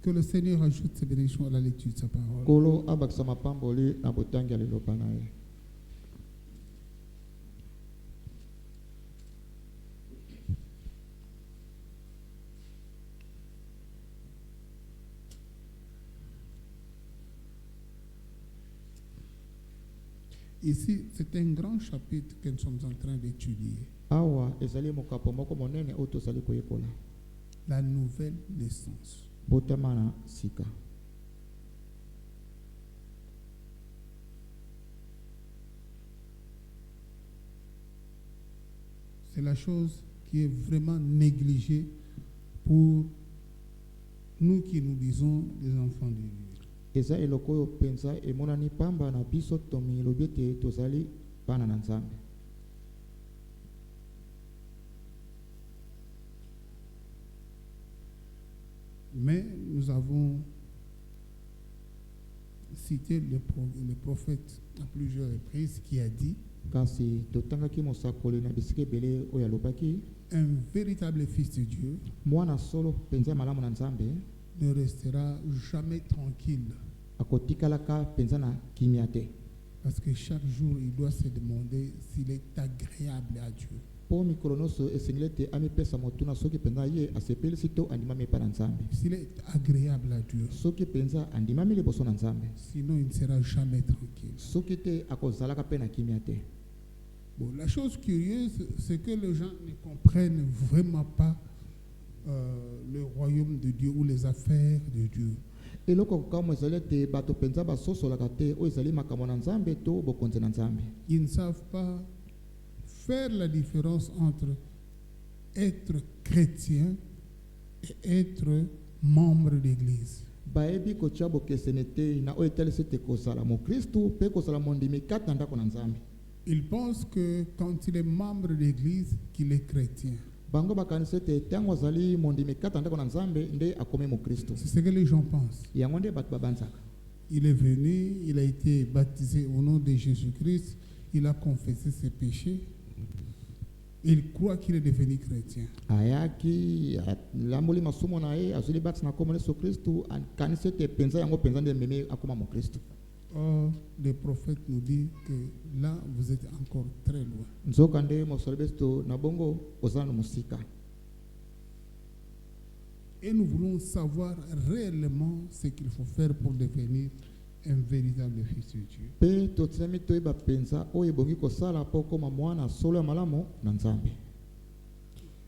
Que le Seigneur ajoute ses bénédictions à la lecture de sa parole. Kolo abakisa mapamboli na botangi ya liloba na ye. Ici, c'est un grand chapitre que nous sommes en train d'étudier. Awa ezali mokapo moko monene oyo tozali koyekola. La nouvelle naissance. Botama na sika. C'est la chose qui est vraiment négligée pour nous qui nous disons des enfants de Dieu. Eza eloko oyo penza emonani pamba na biso tomi lobi ete tozali bana na Nzambe. Mais nous avons cité le prophète à plusieurs reprises qui a dit Kasi totangaki mosakoli na bisika ebele oyo alobaki un véritable fils de Dieu mwana solo penza malamu na Nzambe ne restera jamais tranquille. Akotikalaka penza na kimia te. Parce que chaque jour, il doit se demander s'il est agréable à Dieu. Po mikolo nyonso esengeli ete amipesa motuna soki penza ye asepelisi to andimami epai na Nzambe. S'il est agréable à Dieu, Soki penza andimami liboso na Nzambe. sinon il ne sera jamais tranquille. Soki te akozalaka pe na kimia te. Bon, la chose curieuse, c'est que les gens ne comprennent vraiment pas le royaume de Dieu ou les affaires de Dieu. Eloko kama ezali ete bato penza basosolaka te oyo ezali makambo na Nzambe to bokonzi na Nzambe. Ils ne savent pas faire la différence entre être chrétien et être membre d'église. Baebi kotia bokeseni te na oyo etalisi ete kozala mokristu mpe kozala mondimi kati na ndako na Nzambe. Il pense que quand il est membre d'église, qu'il est chrétien. Bango bakanisi ete ntango azali mondimi kati na ndako na Nzambe nde akomi mokristu. C'est ce que les gens pensent. Yango nde bato babanzaka. Il est venu, il a été baptisé au nom de Jésus-Christ, il a confessé ses péchés, il croit qu'il est devenu chrétien. Ayaki lamboli masumo na ye azuli bati na komona Yesu Kristu akanisi ete penza yango penza nde meme akoma mokristu. Or, le prophète nous dit que là, vous êtes encore très loin. Nzoka nde mosali besto na bongo ozala na mosika. Et nous voulons savoir réellement ce qu'il faut faire pour devenir un véritable fils de Dieu. Pe totinami toyeba penza oyo ebongi kosala mpo koma mwana solo ya malamu na Nzambe.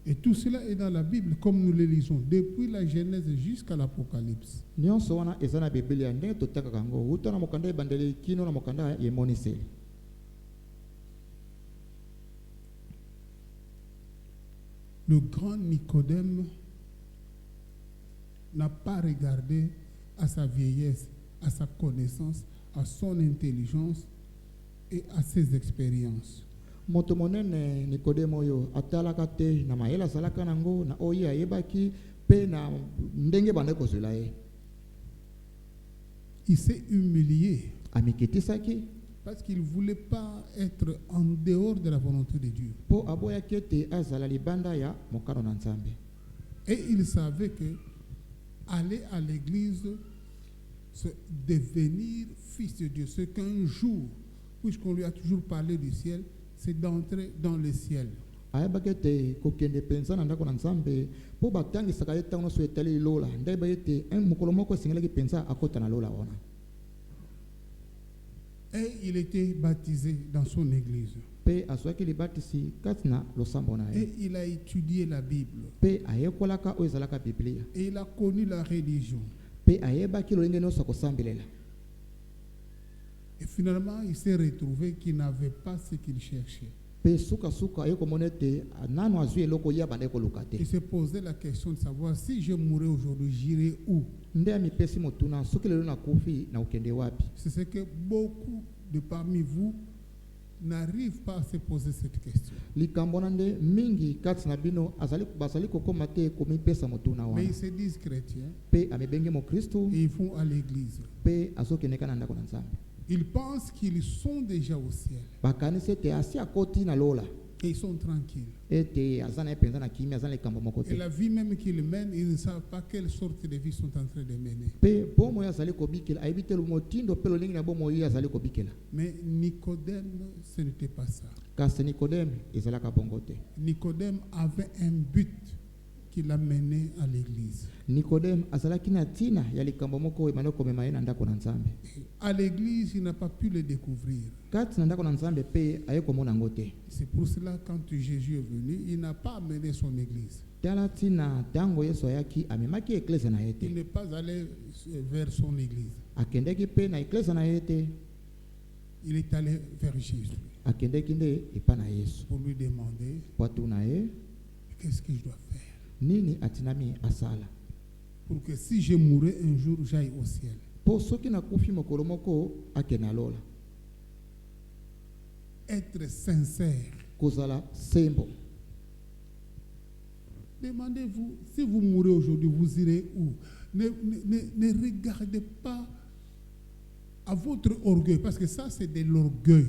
Et tout cela est dans la Bible, comme nous le lisons, depuis la Genèse jusqu'à l'Apocalypse. Nyonso wana eza na Biblia ndenge totakaka yango wuta na mokanda ebandeli kino na mokanda yemoniseli. Le grand Nicodème n'a pas regardé à sa vieillesse, à sa connaissance, à son intelligence et à ses expériences. Moto monene Nikodemo oyo atalaka te na mayela azalaka nango na oyo ayebaki pe na ndenge bande kozwela ye. Il s'est humilié Amikitisaki parce qu'il ne voulait pas être en dehors de la volonté de Dieu. po aboyaki ete azala libanda ya mokano na Nzambe. Et il savait que aller à l'église, c'est devenir fils de Dieu. C'est qu'un jour, puisqu'on lui a toujours parlé du ciel, c'est d'entrer dans le ciel. Ayebaki ete kokende penza na ndako na Nzambe po batangisaka ye ntango nyonso etali lola ndayeba ete mokolo moko esengelaki penza akota na lola wana. Et il était baptisé dans son église. Pe azwaki libatisi kati na losambo na Et ye. il a étudié la Bible. Pe ayekolaka oyo ezalaka Biblia. Et il a connu la religion. Pe ayebaki lolenge nyonso akosambelela. Et finalement, il s'est retrouvé qu'il n'avait pas ce qu'il cherchait. Pe suka ayekomona ete nano azwi eloko ya bande koluka te. Il s'est posé la question de savoir si je mourais aujourd'hui, j'irai où? Nde amipesi motuna soki lelo nakufi na ukende wapi. C'est ce que beaucoup de parmi vous n'arrivent pas à se poser cette question. Likambo na nde mingi kati na bino bazali kokoma te komipesa motuna Mais wana. ils se disent chrétiens Pe amebenge mokristu et ils vont à l'église. pe azokendeka na ndako na Nzambe. Ils pensent qu'ils sont déjà au ciel. Bakanisi ete asi akoti na lola. Et ils sont tranquilles. ete aza na ye mpenza na kimia, aza na likambo moko Et te. la vie même qu'ils mènent, ils ne savent pas quelle sorte de vie ils sont en train de mener. Mpe bomoi azali kobikela, ayebi te motindo mpe lolenge na bomoi ye azali kobikela. Mais Nicodème, ce n'était pas ça. Kasi Nikodeme ezalaka bongo te. Nicodème avait un but qui l'a mené à l'église. Nikodeme azalaki na ntina ya likambo moko oyo ebandi komema ye na ndako na Nzambe. À l'église, il n'a pas pu le découvrir. Kati na ndako na Nzambe mpe aye komona yango te. C'est pour cela quand Jésus est venu, il n'a pas amené son église. Tala ntina ntango Yesu ayaki amemaki eklezia na ye Il te. n'est pas allé vers son église. Akendeki mpe na eklezia na ye te. Il est allé vers Jésus Akendeki nde epa na Yesu pour lui demander po atuna ye qu'est-ce que je dois faire nini atinami asala pour que si je mourais un jour, j'aille au ciel. po soki nakufi mokolo moko akende alola. Être sincère. Kozala sembo. Demandez-vous, si vous mourrez aujourd'hui, vous irez où? Ne regardez pas à votre orgueil, parce que ça, c'est de l'orgueil.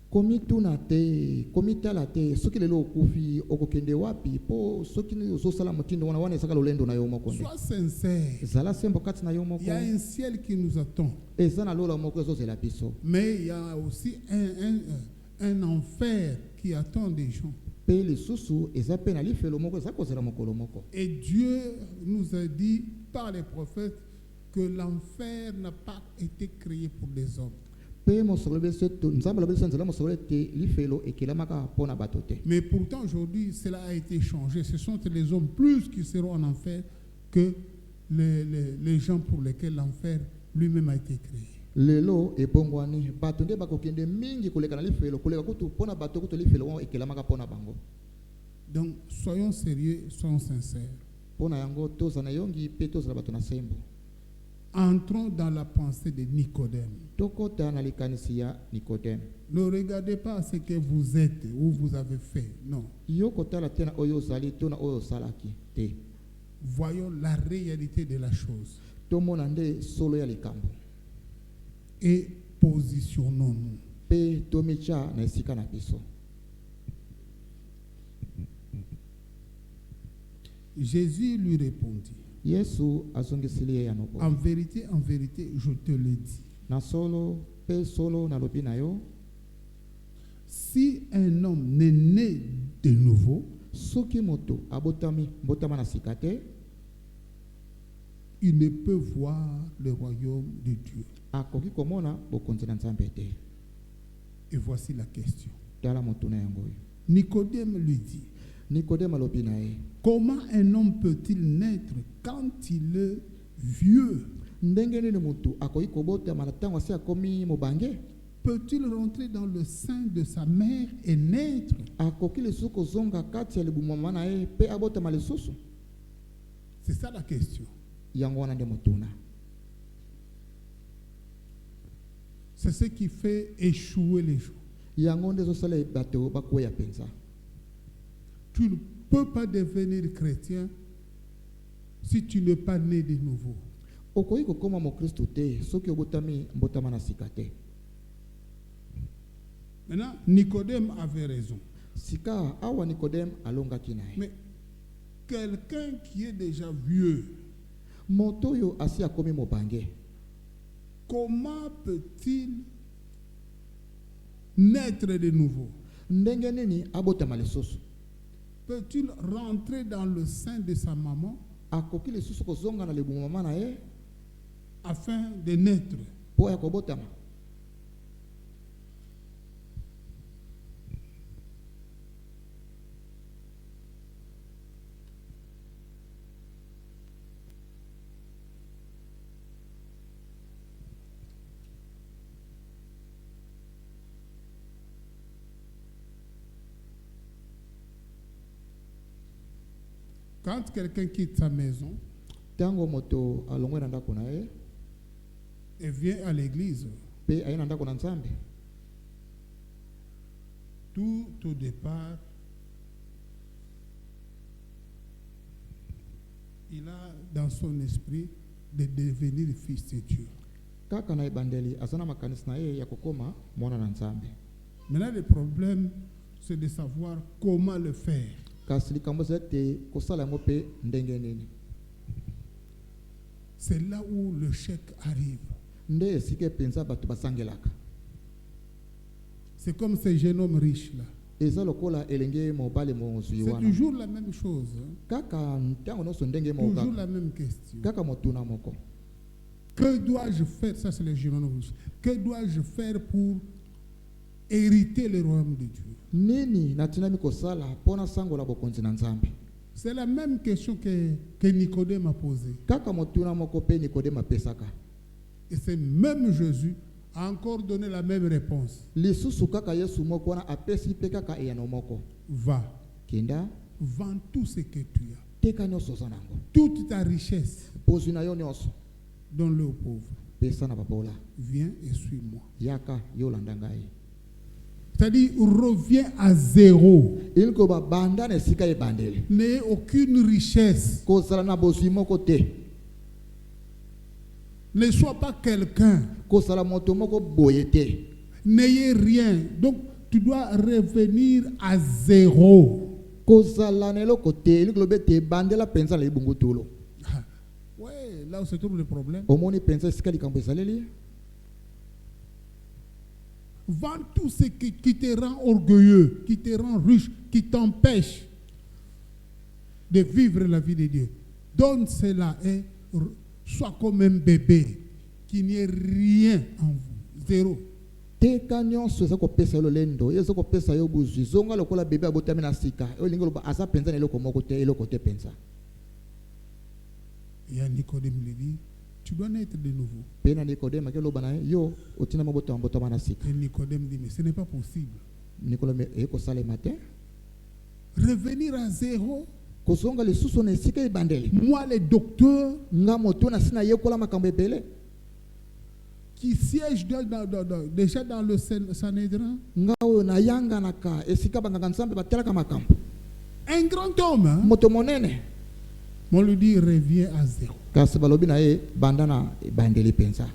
Komituna te, komitala te, soki lelo okufi okokende wapi po soki ozosala motindo wana wana esaka lolendo na yo moko nde. Sois sincère. Zala sembo kati na yo moko. Il y a un ciel qui nous attend. Eza na lola moko ezozela biso. Mais il y a aussi un enfer qui attend des gens. Pe lisusu eza pe na lifelo moko eza kozela mokolo moko. Et Dieu nous a dit par les prophètes que l'enfer n'a pas été créé pour les hommes. Mais pourtant aujourd'hui cela a été changé. Ce sont les hommes plus qui seront en enfer que les gens pour lesquels l'enfer lui-même a été créé. Lelo ebongwani bato nde bakokende mingi koleka na lifelo koleka kutu pona bato kutu lifelo ekelamaka pona bango. Donc soyons sérieux, soyons sincères. Pona yango tozana yongi pe tozala bato na sembo. Entrons dans la pensée de Nicodème. Ne regardez pas ce que vous êtes ou vous avez fait. Non. Voyons la réalité de la chose. Et positionnons-nous. Jésus lui répondit. En vérité, je te le dis. Si un homme n'est né de nouveau, il ne peut voir le royaume de Dieu. Et voici la question. Nicodème lui dit, comment un homme peut-il naître quand il est vieux? Peut-il rentrer dans le sein de sa mère et naître? C'est ça la question. C'est ce qui fait échouer les gens. Tu ne peux pas devenir chrétien si tu n'es pas né de nouveau. Maintenant, Nicodème avait raison. Mais quelqu'un qui est déjà vieux, comment peut-il naître de nouveau? Peut-il rentrer dans le sein de sa maman afin de naître? Quand quelqu'un quitte sa maison et vient à l'église, tout au départ, il a dans son esprit de devenir fils de Dieu. Maintenant, le problème, c'est de savoir comment le faire. kasi likambo eza ete kosala yango mpe ndenge nini. C'est là où le chèque arrive. nde esika epenza bato basangelaka. C'est comme ces jeunes hommes riches là. eza lokola elenge mobali mozwi C'est wana. toujours la même chose. Hein. kaka ntango nyonso ndenge Toujours moko la même question. kaka motuna moko. Que dois-je faire? Ça, c'est les jeunes hommes riches. Que dois-je faire pour hériter le royaume de Dieu? nini natinami kosala mpona sangola bokonzi na nzambe. C'est la même question que Nicodème a posée. kaka motuna moko mpe nikodeme apesaka. Et c'est même Jésus a encore donné la même réponse. lisusu kaka yesu moko wana apesi mpe kaka eyano moko. Va, kenda vends tout ce que tu as. teka nyonso oza nango. Toute ta richesse, pozwi na yo nyonso donne-le aux pauvres. pesa na babola. Viens et suis-moi. yaka yo olanda ngai. C'est-à-dire, reviens à zéro. iliko babanda na esika ebandeli. N'ayez aucune richesse. kozala na bozwi moko te. Ne sois pas quelqu'un. kozala moto moko boye te. N'ayez rien. Donc, tu dois revenir à zéro. kozala na eloko te iliko lobi ete ebandela mpenza na libungu tulo. Oui, là où se trouve le problème. omoni mpenza esika likambo ezaleli. Vends tout ce qui te rend orgueilleux, qui te rend riche, qui t'empêche de vivre la vie de Dieu. Donne cela et sois comme un bébé, qu'il n'y ait rien en vous. Zéro. teka nyonso eza kopesa yo lolendo eza kopesa yo bozwi zonga lokola bebe abotami na sika olingi loba aza mpenza na eloko moko te eloko te mpenza. Et Nicodème lui dit, tu dois naître de nouveau. mpe na nikodeme akeloba na ye yo otina mabotama botama na sika. Et Nicodème dit, mais ce n'est pas possible. nikodeme ekosalema te. Revenir à zéro. kozonga lisusu na esika ebandeli. Moi, les docteurs nga moto na si nayekola makambo ebele. qui siègent déjà dans le Sanhédrin. nga oyo nayanganaka esika banganga nzambe batelaka makambo. Un grand homme. Hein? moto monene. On lui dit, reviens à zéro. kasi balobi na ye banda na ebandeli mpenza.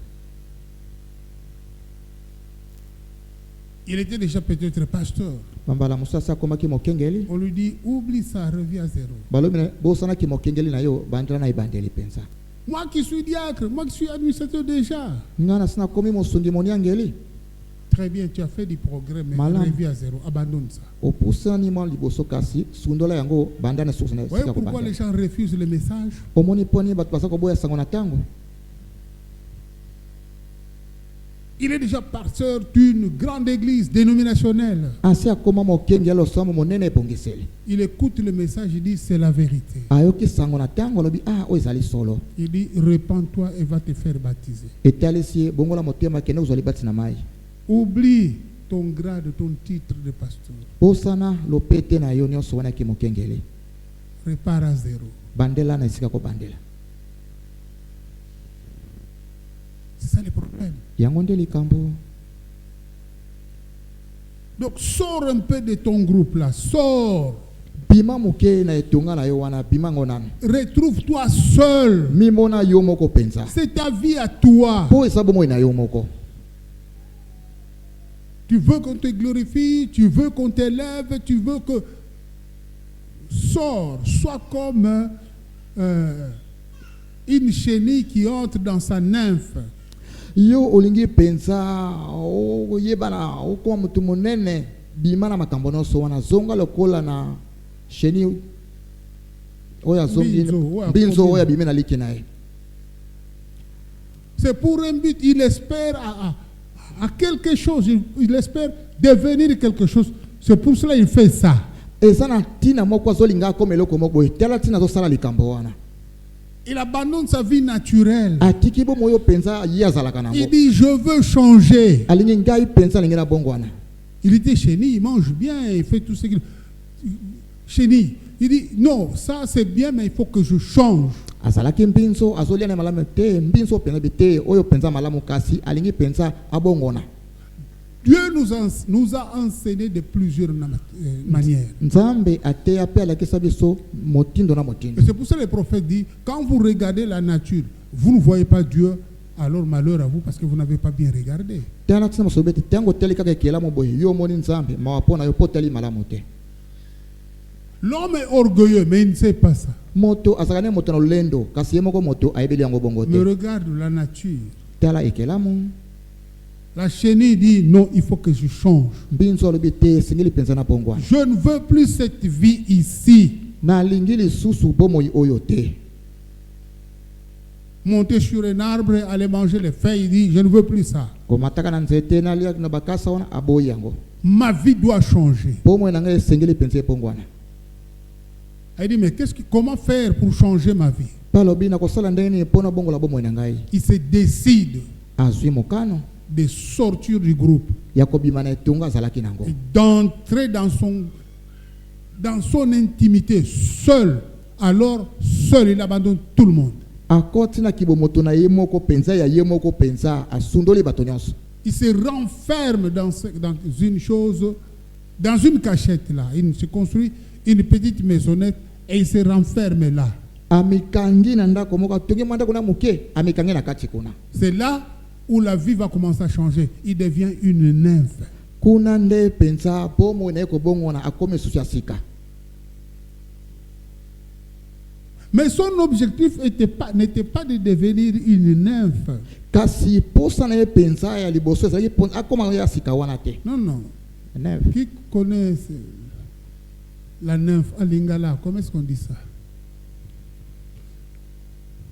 Il était déjà peut-être pasteur. bambala mosusu asi akomaki mokengeli. On lui dit, oublie ça, reviens à zéro. balobi na bosanaki mokengeli na yo bandela na ebandeli mpenza. Moi qui suis diacre, moi qui suis administrateur déjà. nga na si nakomi mosungi moniangeli. Très bien, tu as fait du progrès, mais Malam. reviens à zéro. Abandonne ça. opusani mwa liboso kasi sundola yango banda na susu na Vous voyez sika pourquoi kobanda. les gens refusent le message? omoni poni bato baza koboya sango na ntango. Il est déjà pasteur d'une grande église dénominationnelle. asi akoma mokengi ya losambo monene ebongiseli. Il écoute le message, il dit, c'est la vérité. ayoki sango na ntango alobi oyo ezali solo. Il dit, repens-toi et va te faire baptiser. etalisi ye bongola motema kende ozwa libati na mai. Oublie ton grade, ton titre de pasteur. posana lopete na yo nyonso wana ki mokengeli. Repars à zéro. bandela na esika kobandela. C'est ça le problème. yango nde likambo. Donc sors un peu de ton groupe là, sors. bima moke na etonga na yo wana bima ngo nanu. Retrouve-toi seul. mimona yo moko penza. C'est ta vie à toi. po eza bomoi na yo moko. Tu veux qu'on te glorifie, tu veux qu'on t'élève, tu veux que... Sors, sois comme une chenille qui entre dans sa nymphe. yo olingi penza oyebana okoma mutu monene bima na makambo nyonso wana zonga lokola na sheni oyo azongi mbinzo oyo abimi na liki na ye. C'est pour un but, il espère à quelque chose, il espère devenir quelque chose. C'est pour cela qu'il fait ça. eza na ntina moko azolinga akoma eloko moko boye tala ntina azosala likambo wana. Il abandonne sa vie naturelle. atiki bomo oyo penza ye azalaka nango. Il dit, je veux changer. alingi ngai penza alingi na bongo wana. Il était chenille, il mange bien, il fait tout ce qu'il... Chenille. Il dit, non, ça c'est bien, mais il faut que je change. azalaki mbinzo azolia na malamu te mbinzo penza bite oyo penza malamu kasi alingi penza abongona. Dieu nous a enseigné de plusieurs manières. nzambe ateya pe alakisa biso motindo na Et motindo. c'est pour ça que le prophète dit, quand vous regardez la nature, vous ne voyez pas Dieu, alors malheur à vous parce que vous n'avez pas bien regardé. tala tina masobeti tango teli kaka ekelamu boye yo moni nzambe mawapona yo po teli malamu te. L'homme est orgueilleux, mais il ne sait pas ça. Moto azakane moto na lendo kasi yemoko moto ayebeli yango bongo Mais te. regarde la nature. Tala ekelamu La chenille dit non, il faut que je change. mbinzo alobi te singili penza na pongwana. Je ne veux plus cette vie ici. Na lingili susu bomoi oyo te. Monter sur un arbre, aller manger les feuilles, il dit je ne veux plus ça. Komataka na nzete na lia na bakasa wana aboyi yango. Ma vie doit changer. Bomoi na ngai singili penza pongwana. Elle dit mais comment faire pour changer ma vie? Palobi na kosala ndeni pona bongo la bomoi na ngai. Il se décide Azwi mokano de sortir du groupe ya kobima na etonga azalaki nango. et d'entrer dans son intimité seul. Alors seul il abandonne tout le monde. Akoti na kibomoto na ye moko penza ya ye moko penza asundoli bato nyonso. Il se renferme dans une chose, dans une cachette là. Il se construit une petite maisonnette et il se renferme là. Amikangi na ndako moko tongi manda kuna muke amikangi na kati kuna. C'est là où la vie va commencer à changer. Il devient une nymphe. Kuna nde penza pomo na eko bongo na akome susia sika. Mais son objectif n'était pas de devenir une nymphe. Kasi posa na ye penza ya liboso za ye pon akoma ya sika wana te. Non, non. Nymphe. Qui connaît la nymphe à Lingala? Comment est-ce qu'on dit ça?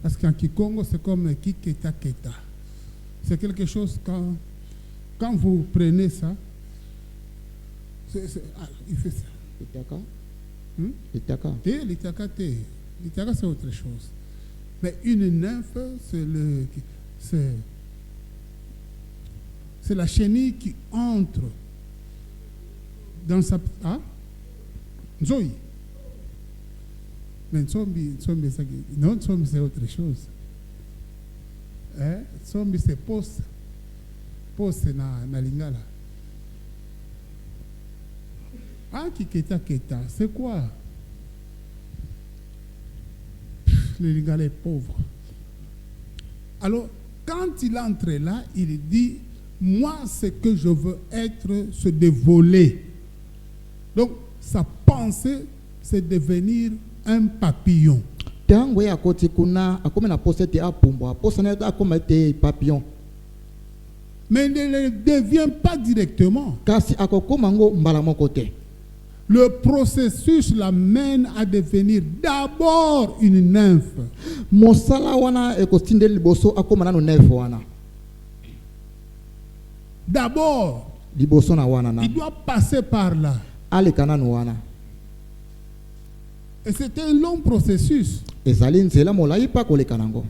Parce qu'en Kikongo, c'est comme Kiketa Keta. C'est quelque chose quand vous prenez ça, il fait ça. Itaka. L'itaka, l'itaka c'est autre chose. Mais une nymphe, c'est la chenille qui entre dans sa... Ah? Nzoi. Mais Nzombi, non, Nzombi c'est autre chose. Nzombi c'est poste na lingala. Ah, Kiketa Keta, c'est quoi? Le lingala est pauvre. Alors, quand il entre là, il dit, moi, ce que je veux être, c'est de voler. Donc, sa pensée, c'est devenir un papillon. Tango ya koti kuna akome na poste te apumba posa na akoma te papillon. Mais il ne le devient pas directement. Kasi akokoma ngo mbala moko te. Le processus l'amène à devenir d'abord une nymphe. Mosala wana ekostinde liboso akoma nanu nymphe wana. D'abord, Liboso na wana na. il doit passer par là. Alekana no wana. Et c'est un long processus. Ezali nzela molai pa kolekana ngo.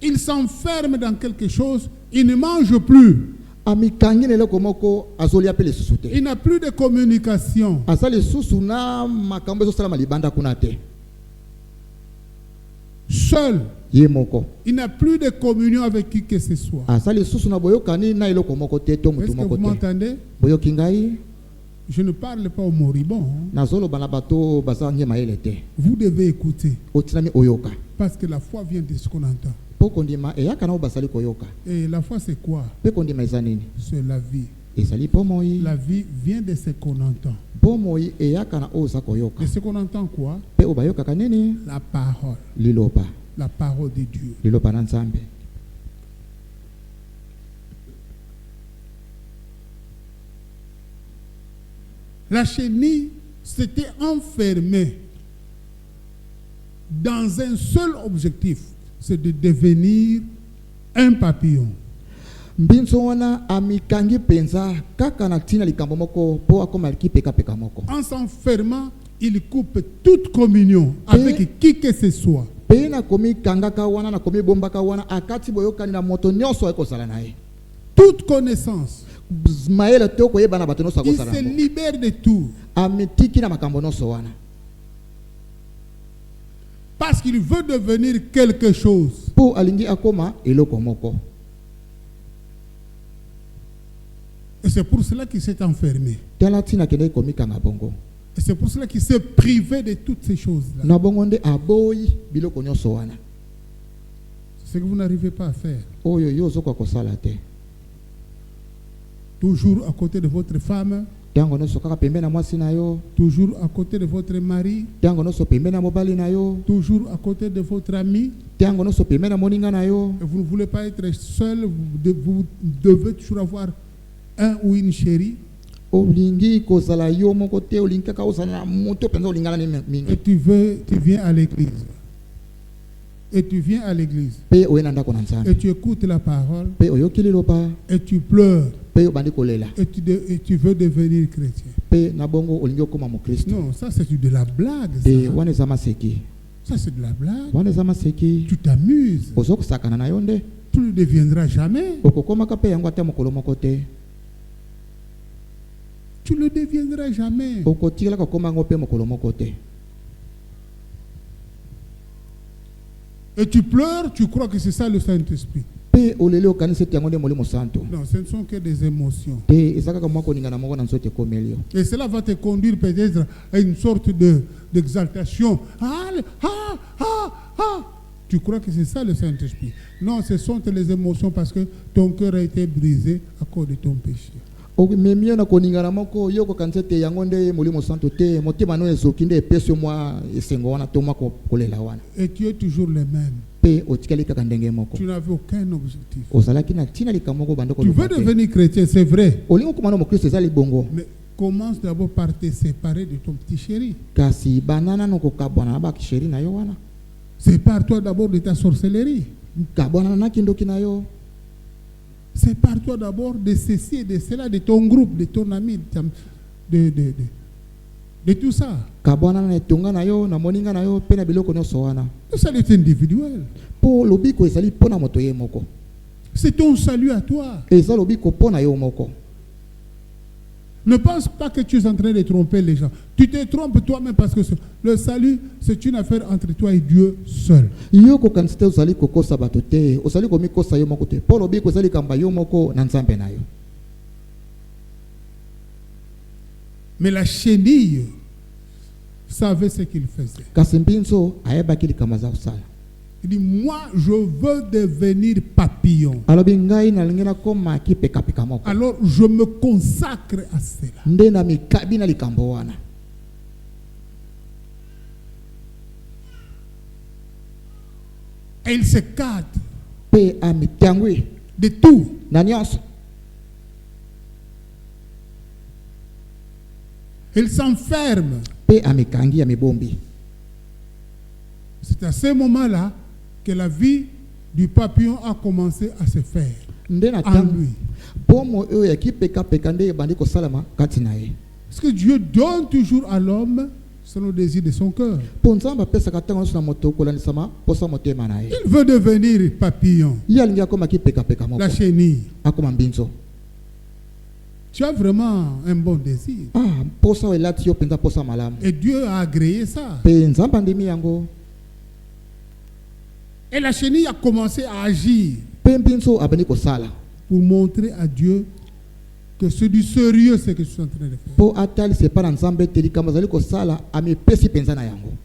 Il s'enferme dans quelque chose, il ne mange plus. Amikangi nele komoko azoli apele susu te. Il n'a plus de communication. Asali susu na makambo sala malibanda kuna te. Seul. Ye moko. Il n'a plus de communion avec qui que ce soit. Asali susu na boyokani na eloko moko te to Est-ce mutu que moko vous te. m'entendez? Boyoki ngai Je ne parle pas aux moribonds. nazolo bana bato bazange maele te. Vous devez écouter. Otinami oyoka. Parce que la foi vient de ce qu'on entend. Poko ndima eyaka na basali koyoka. Et la foi, c'est quoi? Peko ndima ezanini. C'est la vie. Ezali pomoi. La vie vient de ce qu'on entend. Pomoi eyaka na oza koyoka. De ce qu'on entend quoi? Pe obayoka kanini? La parole. Liloba. La parole de Dieu. Liloba na Nzambe. La chenille s'était enfermée dans un seul objectif, c'est de devenir un papillon. Mbinzo wana amikangi penza kaka na tina likambo moko po akoma peka peka moko. En s'enfermant, il coupe toute communion avec qui que ce soit. Pe na komi kangaka wana na komi bombaka wana akati boyokani na moto nyonso ekosala naye. Toute connaissance. Maele to koyeba na bato nyonso Il akosala. se libère de tout. Amitiki na makambo nyonso wana. Parce qu'il veut devenir quelque chose. Po alingi akoma eloko moko. Et c'est pour cela qu'il s'est enfermé. Talatina kende komi kanga bongo. Et c'est pour cela qu'il s'est privé de toutes ces choses-là. Na bongo nde aboyi biloko nyonso wana. ce que vous n'arrivez pas à faire. oyo yo ozokwa kosala te. Toujours à côté de votre femme, Ntango nyonso kaka pembeni na mwasi na yo, toujours à côté de votre mari, ntango nyonso pembeni na mobali na yo, toujours à côté de votre ami. ntango nyonso pembeni na moninga na yo. Et vous ne voulez pas être seul, vous devez toujours avoir un ou une chérie. Olingi kozala yo moko te, olingi kaka ozala na moto penza olingana ni mingi. Et tu viens à l'église. Et tu viens à l'église. Pe oyena ndako na Nzambe. Et tu écoutes la parole. Pe oyokeli loba. Et tu pleures. Pe obandi kolela. Et tu veux devenir chrétien. Pe na bongo olingi okoma mo Kristo. Non, ça c'est de la blague. Pe wana zama seki. Ça c'est de la blague. Wana zama seki. Tu t'amuses. Ozoko sakana na yonde. Tu ne deviendras jamais. Okokoma ka pe yango ate mokolo moko te. Tu ne deviendras jamais. Okotikala kokoma ngo pe mokolo moko te. Et tu pleures, tu crois que c'est ça le Saint-Esprit. Pe olele okanisa te yango nde molimo santo. Non, ce ne sont que des émotions. Te ezaka ka mwako ningana moko na nzote komelio. Et cela va te conduire peut-être à une sorte d'exaltation. Tu crois que c'est ça le Saint-Esprit. Non, ce sont les émotions parce que ton cœur a été brisé à cause de ton péché. Memio na koningana moko yoko kansete yango nde molimo santo te motema no ezoki nde epesi mwa esengo wana to mwa kolela wana. Et tu es toujours le même. Pe otikali kaka ndenge moko. Tu n'avais aucun objectif. Ozalaki na tina likamoko bandoko. Tu veux devenir chrétien, c'est vrai. Olingo komana mo Kristo ezali bongo. Mais commence d'abord par te séparer de ton petit chéri. Kasi banana no kokabwana na ba kisheri na yo wana. Sépare-toi d'abord de ta sorcellerie. Kabwana na kindoki na yo. Sépare-toi d'abord de ceci et de cela, de ton groupe, de ton ami, de tout ça. Le salut est individuel. C'est ton salut à toi. Ne pense pas que tu es en train de tromper les gens. Tu te trompes toi-même parce que le salut, c'est une affaire entre toi et Dieu seul. Mais la chenille savait ce qu'il faisait. Il dit, moi, je veux devenir papillon. Alors, je me consacre à cela. Et il se cadre de tout. Il s'enferme. C'est à ce moment-là que la vie du papillon a commencé à se faire en lui. Parce que Dieu donne toujours à l'homme selon le désir de son cœur. Il veut devenir papillon, la chenille. Tu as vraiment un bon désir. Et Dieu a agréé ça. Et la chenille a commencé à agir pour montrer à Dieu que c'est du sérieux ce que je suis en train de faire.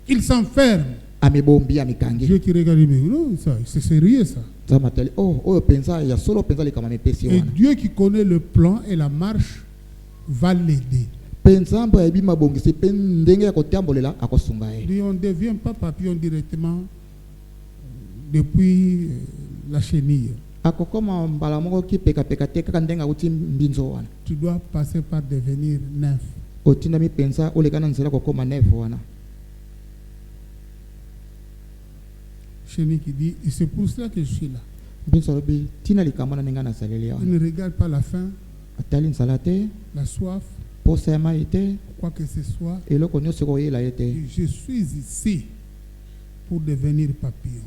Il s'enferme. Dieu qui regarde, mais non, c'est sérieux ça. Et Dieu qui connaît le plan et la marche va l'aider. On ne devient pas papillon directement depuis la chenille. Tu dois passer par devenir nymphe. Chenille qui dit, et c'est pour cela que je suis là. Il ne regarde pas la faim, la soif, quoi que ce soit. Je suis ici pour devenir papillon.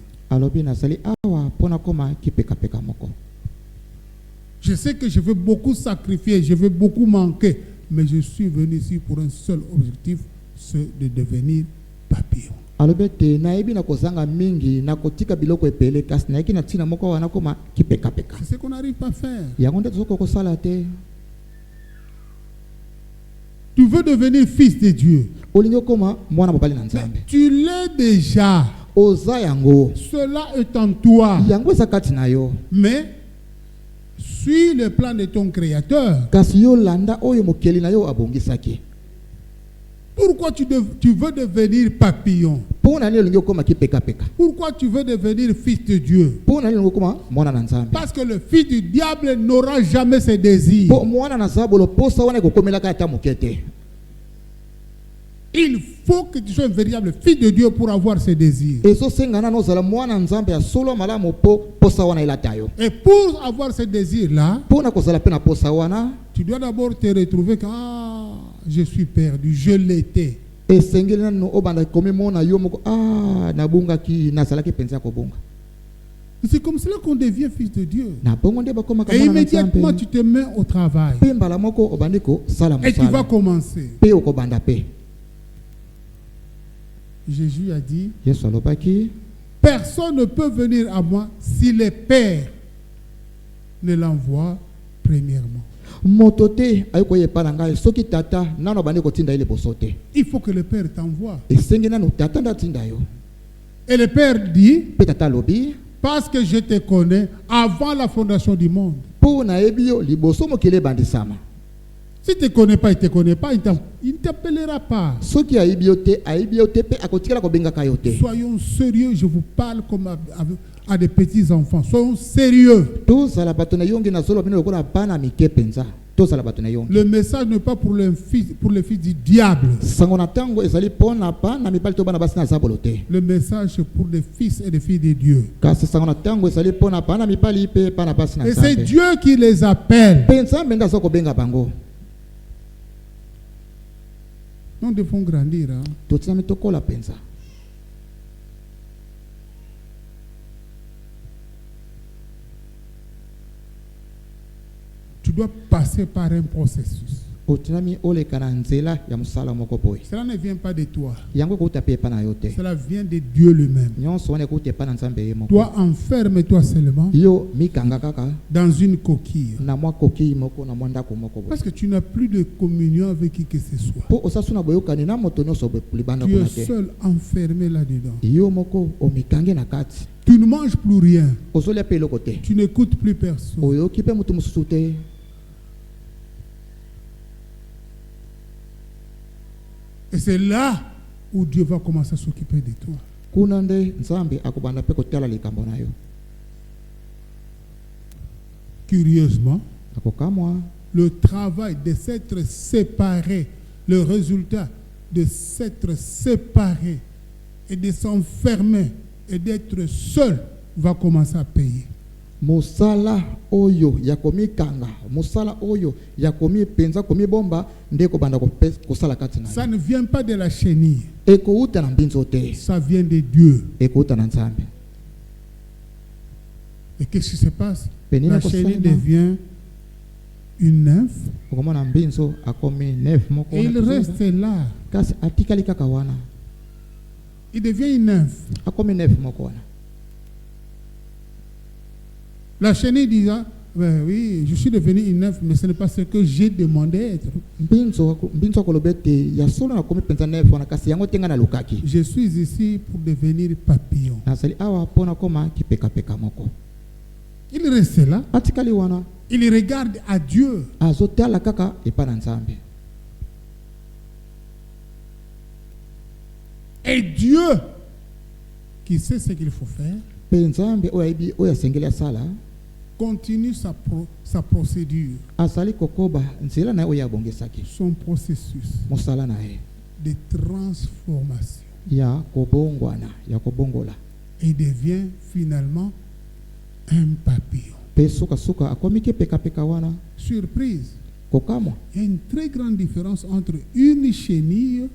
Je sais que je vais beaucoup sacrifier, je vais beaucoup manquer, mais je suis venu ici pour un seul objectif, c'est de devenir papillon. C'est ce qu'on n'arrive pas à faire. Tu veux devenir fils de Dieu. Tu l'es déjà. oza yango Cela est en toi. yango eza kati na yo Mais, suis le plan de ton Créateur. kasi yo landa oyo mokeli na yo abongisaki. Pourquoi tu veux devenir papillon? Mpo na nini olingi okomaki pekapeka? Pourquoi tu veux devenir fils de Dieu? Mpo na nini olingi okoma mwana na nzambe? Parce que le fils du diable n'aura jamais ses désirs. Po mwana na zabolo posa wana ekokomelaka ata moke te. Il faut que tu sois un véritable fils de Dieu pour avoir ses désirs. ezosengana nozala mwana nzambe ya solo malamu po posa wana elata yo. Et pour avoir ces désirs-là, Mpo na kozala pe na posa wana tu dois d'abord te retrouver que je suis perdu, je l'étais. esengeli nanu obanda komi mona yo moko nabungaki nazalaki penza kobunga. C'est comme cela qu'on devient fils de Dieu. Na bongo nde bakomaka Et mwana na immédiatement, nzambe. tu te mets au travail. Pe mbala moko obandi kosala Et tu vas mosala. commencer. Pe okobanda pe. Jésus a dit, Yesu alobaki personne ne peut venir à moi si le Père ne l'envoie premièrement. moto te ayikoyepa na ngai soki tata nano abandi kotinda ye liboso te. Il faut que le Père t'envoie. Esengi nanu tata nde atinda yo. Et le Père dit, Pe tata alobi parce que je te connais avant la fondation du monde. mpo nayebi yo liboso mokili ebandisama. Si tu ne connais pas, il ne te connaît pas, il ne t'appellera pas. Soki ayebi yo te pe akotikala kobengaka yo te. Soyons sérieux, je vous parle comme à des petits enfants. Soyons sérieux. Tozala bato na yongi na zolo bino lokola bana mike penza. Tozala bato na yongi. Le message n'est pas pour les fils du diable. Sango na tango ezali pona pa na mibali to bana basi na zabolo te. Le message c'est pour les fils et les filles de Dieu. Kasi sango na tango ezali pona pa na mibali pe pa na basi na Et c'est nzambe. Dieu qui les appelle. Penza mbenda zoko benga bango. Nous devons grandir. Hein? Totina tokola penza. Tu dois passer par un processus. Otinami oleka na nzela ya musala moko boy. Cela ne vient pas de toi. Yango ko tape pa na yo te. Cela vient de Dieu lui-même. Nyonso wana ko te pa na nzambe ye moko. Toi, enferme-toi seulement Yo mikanga kaka dans une coquille. na mwa koki moko na mwanda ko moko boy. Parce que tu n'as plus de communion avec qui que ce soit. Po osasuna boyokani na moto nyonso boy libanda Tu ko na es te. seul enfermé là-dedans. Yo moko omikange na kati. Tu ne manges plus rien. Ozolia pe eloko te. Tu n'écoutes plus personne. Oyoki pe mutu mususu te. Et c'est là où Dieu va commencer à s'occuper de toi. Kuna nde nzambe akobanda pe kotala likambo na yo. Curieusement, Akokamwa le travail de s'être séparé, le résultat de s'être séparé et de s'enfermer et d'être seul va commencer à payer. musala oyo ya komikanga, musala oyo ya komi penza komi bomba nde kobanda kosala kati na. Ça ne vient pas de la chenille. Ekouta na mbinzo te. Ça vient de Dieu. Ekouta na nzambe. Et qu'est-ce qui se passe? Penina La chenille devient une nymphe okomona mbinzo akomi nef moko. et il reste là. Kasi atikali kaka wana. Il devient une nymphe. Akomi nef moko wana. La chenille dit, oui, je suis devenu une nymphe, mais ce n'est pas ce que j'ai demandé être. Mbinzo kolobete ya solo na komi penza nef wana kasi yango tenga na lukaki. Je suis ici pour devenir papillon. Nasali awa pona koma kipeka peka moko. Il reste là. Atikali wana. Il regarde à Dieu. Azotala kaka epa na nzambe. Et Dieu, qui sait ce qu'il faut faire, Pe nzambe oyabi oya sengeli asala. continue sa procédure, Asali kokoba nzela na oya bongesaki. son processus Mosala na ye. de transformation. Ya kobongwana, ya kobongola. Et devient finalement un papillon. Pe suka suka akomi kipeka peka wana. Surprise, Kokamwa. il y a une très grande différence entre une chenille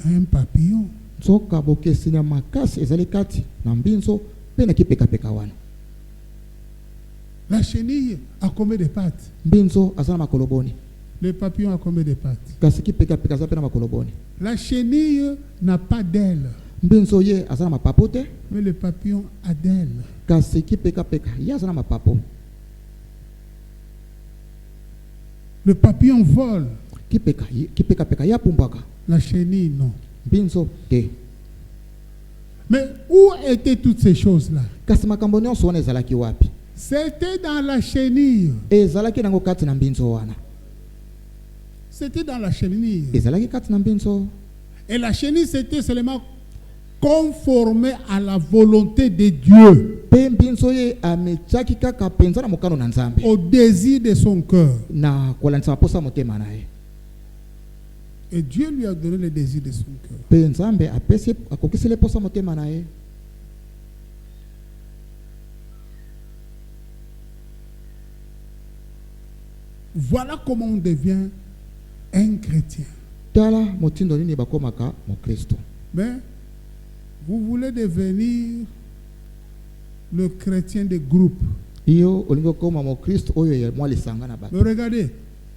et un papillon. Soka bokesi na makasi ezali kati na mbinzo pe na kipeka peka wana. La chenille a combien de pattes? Mbinzo azana makoloboni. Le papillon a combien de pattes? Kasi kipeka peka za pe na makoloboni. La chenille n'a pas d'ailes, Mbinzo ye azana mapapo te. mais le papillon a d'ailes. Kasi kipeka peka ye azana mapapo. Le papillon vole, Kipeka peka ya pumbaka. la chenille non. Mbinzo te. Mais où étaient toutes ces choses-là? kasi makambo nyonso wana ezalaki wapi? C'était dans la chenille. Ezalaki nango kati na mbinzo wana. C'était dans la chenille. Ezalaki kati na mbinzo. Et la chenille, c'était seulement conformé à la volonté de Dieu, Pe mbinzo ye ametiaki kaka penza na mokano na Nzambe. au désir de son cœur. Na kolandisa maposa motema na ye. Et Dieu lui a donné le désir de son cœur. Pe Nzambe apesi akokisi le posa motema na ye. Voilà comment on devient un chrétien. Tala motindo nini bakomaka mo Kristo. Mais vous voulez devenir le chrétien de groupe. Iyo olingo koma mo Kristo oyo ye mwa lisanga na bato. Mais regardez,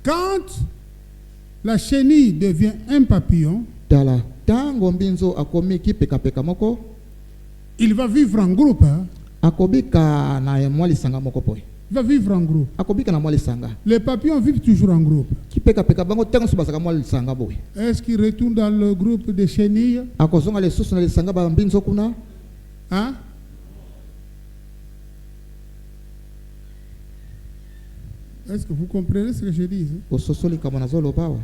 quand la chenille devient un papillon, Tala tango mbinzo akomi kipeka peka moko, il va vivre en groupe. Hein? akobika na mwa lisanga moko poe. Il va vivre en groupe. Akobika na mwa lisanga. Les papillons vivent toujours en groupe. Kipeka peka bango tango subasaka mwa lisanga boe. Est-ce qu'ils retournent dans le groupe des chenilles? Akozonga le susu na lisanga ba mbinzo kuna. Hein? Est-ce que vous comprenez ce que je dis? Hein? Ososoli kama nazolo bawa.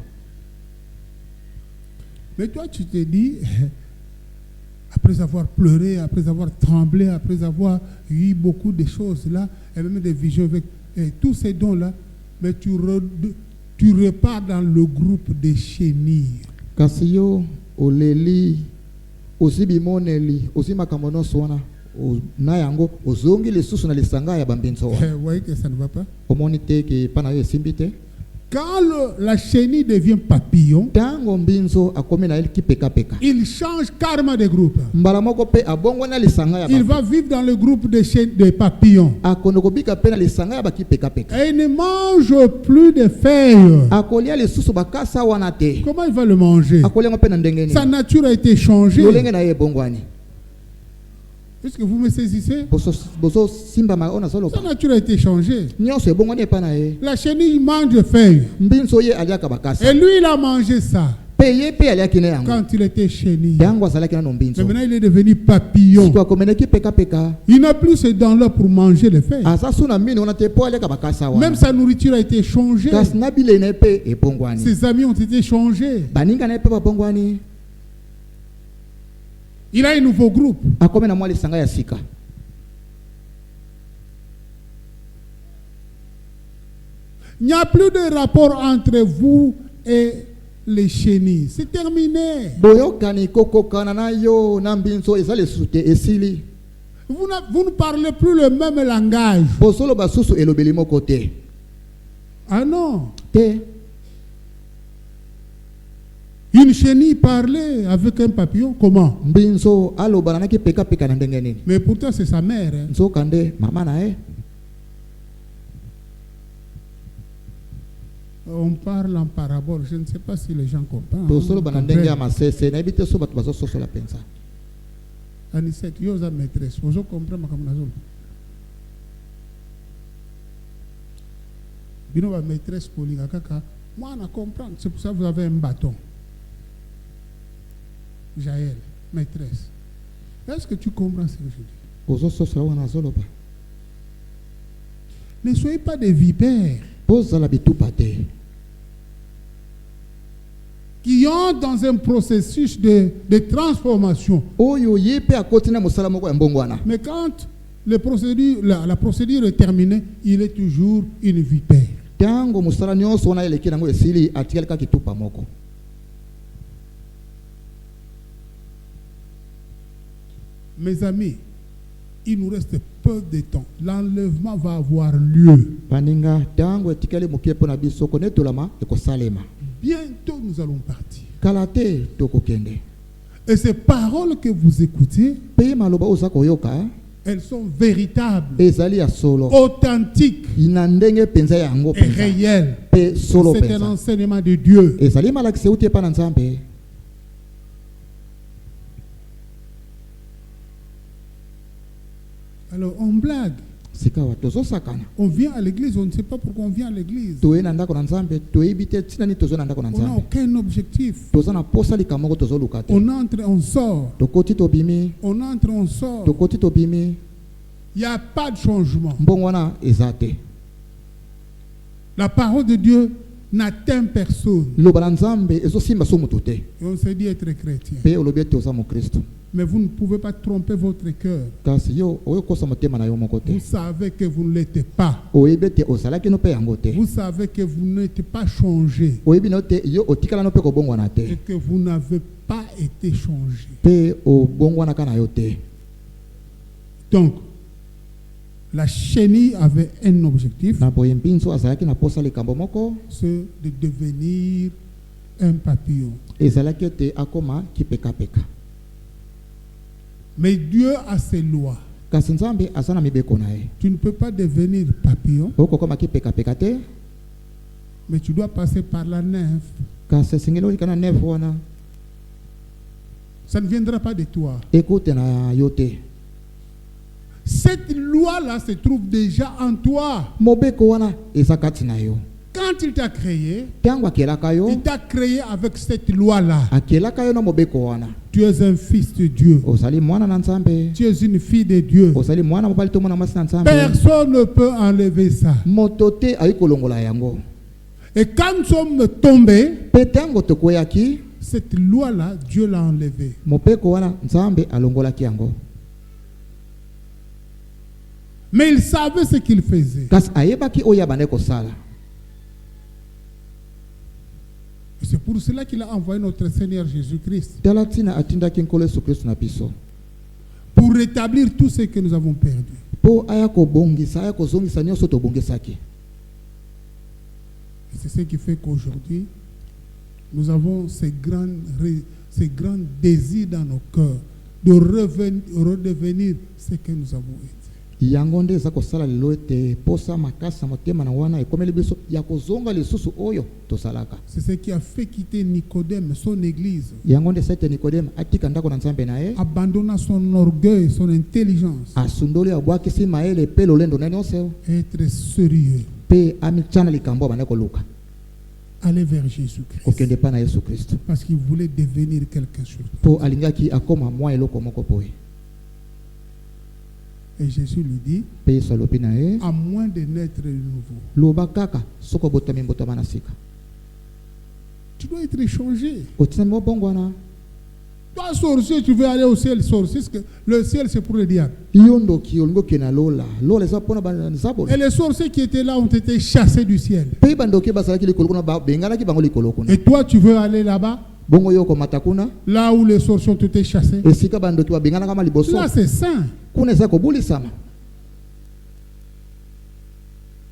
Mais toi, tu te dis, après avoir pleuré, après avoir tremblé, après avoir eu beaucoup de choses là, et même des visions avec tous ces dons-là, mais tu repars dans le groupe des chenilles. Kasiyo oleli osibimoneli osimakambono swana na yango ozongi lisusu na lisanga ya bambinzo. Vous voyez que ça ne va pas? Omoni te ke pana yo simbite. Quand la chenille devient papillon, Tango mbinzo akomi na elki peka peka. il change carrément de groupe. Mbala moko pe abongo na lisanga ya Il va vivre dans le groupe des papillons. akonokobika pe na lisanga ya baki peka peka. Et il ne mange plus de feuilles. Akolia lisusu bakasa wana te. Comment il va le manger? Akolia pe na ndenge ni. Sa nature a été changée. Lolenge na ye bongwani. Est-ce que vous me saisissez? Bozo simba ma ona solo. Sa nature a été changée. Nyonso ebongwani pa na ye. La chenille mange des feuilles. Mbinzo ye aliaka bakasa. Et lui, il a mangé ça Peye pe aliaki ne yango. quand il était chenille. Yango azalaki na Mais mbinzo. maintenant, il est devenu papillon. Siko akomeneki peka peka. Il n'a plus ses dents-là pour manger les feuilles. Asasu na mino na te po aliaka bakasa wana. Même sa nourriture a été changée. Kasi na bilene pe ebongwani. Ses amis ont été changés. Baninga na pe babongwani. Il a un nouveau groupe. Akome na mwa lisanga ya sika. Il n'y a plus de rapport entre vous et les chenilles. C'est terminé. Boyokani kokokana na yo na mbinzo ezale sute esili. Vous ne parlez plus le même langage. Bosolo basusu elobeli moko te. Ah non. Te. Une chenille parlait avec un papillon. Comment? Mbinzo alobana na ki peka peka na ndenge nini. Mais pourtant, c'est sa mère. Hein. Nzo kande mama na e. On parle en parabole. Je ne sais pas si les gens comprennent. Bosolo bana ndenge ya masese na ebite so batu bazo soso la pensa. Anisette, yo za maîtresse. Vous comprenez ma kamunazolo. Bino ba maîtresse polinga kaka. Moi, on a comprendre. C'est pour ça que vous avez un bâton. Jaël, maîtresse. Est-ce que tu comprends ce que je dis? Bozo soso la wana zolo ba. Ne soyez pas des vipères Boza la bitu pate. qui ont dans un processus de transformation. Oyo yepe akoti na mosala moko ya mbongwana. Mais quand la procédure est terminée, il est toujours une vipère. Tango mosala nyonso wana eleki nango esili atikali ka kitupa moko. Mes amis, il nous reste peu de temps. L'enlèvement va avoir lieu. Paninga tango etikali mokepo na biso konetolama ekosalema. Bientôt, nous allons partir. Kalate tokokende. Et ces paroles que vous écoutez, Pe maloba oza koyoka elles sont véritables, ezali ya solo. authentiques Ina ndenge penza yango et penza. réelles. Pe solo C'est un penza. enseignement de Dieu. Ezali malakisi uti epa na Nzambe. Alors, on blague. sikawa tozosakana On vient à l'église, on ne sait pas pourquoi on vient à l'église. toye na ndako na nzambe toyebi te ntina nini tozo na ndako na On n'a nzambe aucun objectif. toza na posa likambo moko tozoluka te On entre, on sort. tokoti tobimi On entre, on sort. tokoti tobimi Il n'y a pas de changement. mbongo wana eza te La parole de Dieu n'atteint personne. liloba na nzambe ezosimba so moto te Et on se dit être chrétien. mpe olobi ete oza mokristo Mais vous ne pouvez pas tromper votre cœur. kasi yo oyokosa motema na yo moko te Vous savez que vous ne l'êtes pas. oyebi ete ozalaki no mpe yango te Vous savez que vous n'êtes pas changé. oyebi na yo te yo otikala no mpe kobongwana te Et que vous n'avez pas été changé. mpe obongwanaka na yo te Donc, la chenille avait un objectif, na boye mpinzo azalaki na posa likambo moko c'est de devenir un papillon. ezalaki ete akoma kipekapeka Mais Dieu a ses lois. kasi nzambe aza na mibeko na ye Tu ne peux pas devenir papillon, okokoma kipekapeka te mais tu dois passer par la nymphe. kasi esengeli olika na neve wana Ça ne viendra pas de toi. ekute na yo te Cette loi-là se trouve déjà en toi. mobeko wana eza kati na yo Quand il t'a créé, ntango akelaka yo il t'a créé avec cette loi-là. akelaka yo na mobeko wana Tu es un fils de Dieu. ozali mwana na nzambe Tu es une fille de Dieu. ozali mwana mobali to mwana mwasi na nzambe Personne ne peut enlever ça. moto te ayi kolongola yango Et quand nous sommes tombés, mpe ntango tokweyaki cette loi-là, Dieu l'a enlevée. mobeko wana nzambe alongolaki yango Mais il savait ce qu'il faisait. kasi ayebaki oyo abande kosala Et c'est pour cela qu'il a envoyé notre Seigneur Jésus-Christ. tala ntina atindaki nkolo yesu kristo na biso Pour rétablir tout ce que nous avons perdu. mpo aya kobongisa aya kozongisa nyonso tobongisaki Et c'est ce qui fait qu'aujourd'hui, nous avons ces grands désirs dans nos cœurs de redevenir ce que nous avons été. yango nde eza kosala lelo ete posa makasi na motema na wana ekomeli biso ya kozonga lisusu oyo tosalaka C'est ce qui a fait quitter Nicodème, son église, yango nde esa ete nikodeme atika ndako na nzambe na ye abandonnant son orgueil, son intelligence, asundoli abwakisi mayele mpe lolendo na nyonso être sérieux, mpe amityana likambo abande koluka aller vers Jésus-Christ. kokende mpa na yesu kristo Parce qu'il voulait devenir quelqu'un sur toi. mpo alingaki akoma mwa eloko moko boye Et Jésus lui dit, mpe yesu alobi na ye à moins de naître de nouveau, loba kaka soki obotami mbotama na sika tu dois être changé. otinami obongwana Toi, sorcier, tu veux aller au ciel, sorcier, parce que le ciel, c'est pour le diable. yo ndoki olingi okende na lola lola eza mpona banzabolo Et les sorciers qui étaient là ont été chassés du ciel. mpe bandoki bazalaki likolo kuna babenganaki bango likolo kuna Et toi, tu veux aller là-bas, bongo yo okomata kuna là où les sorciers ont été chassés. esika bandoki babenganaka ma liboso Là, c'est saint. kuna eza kobulisama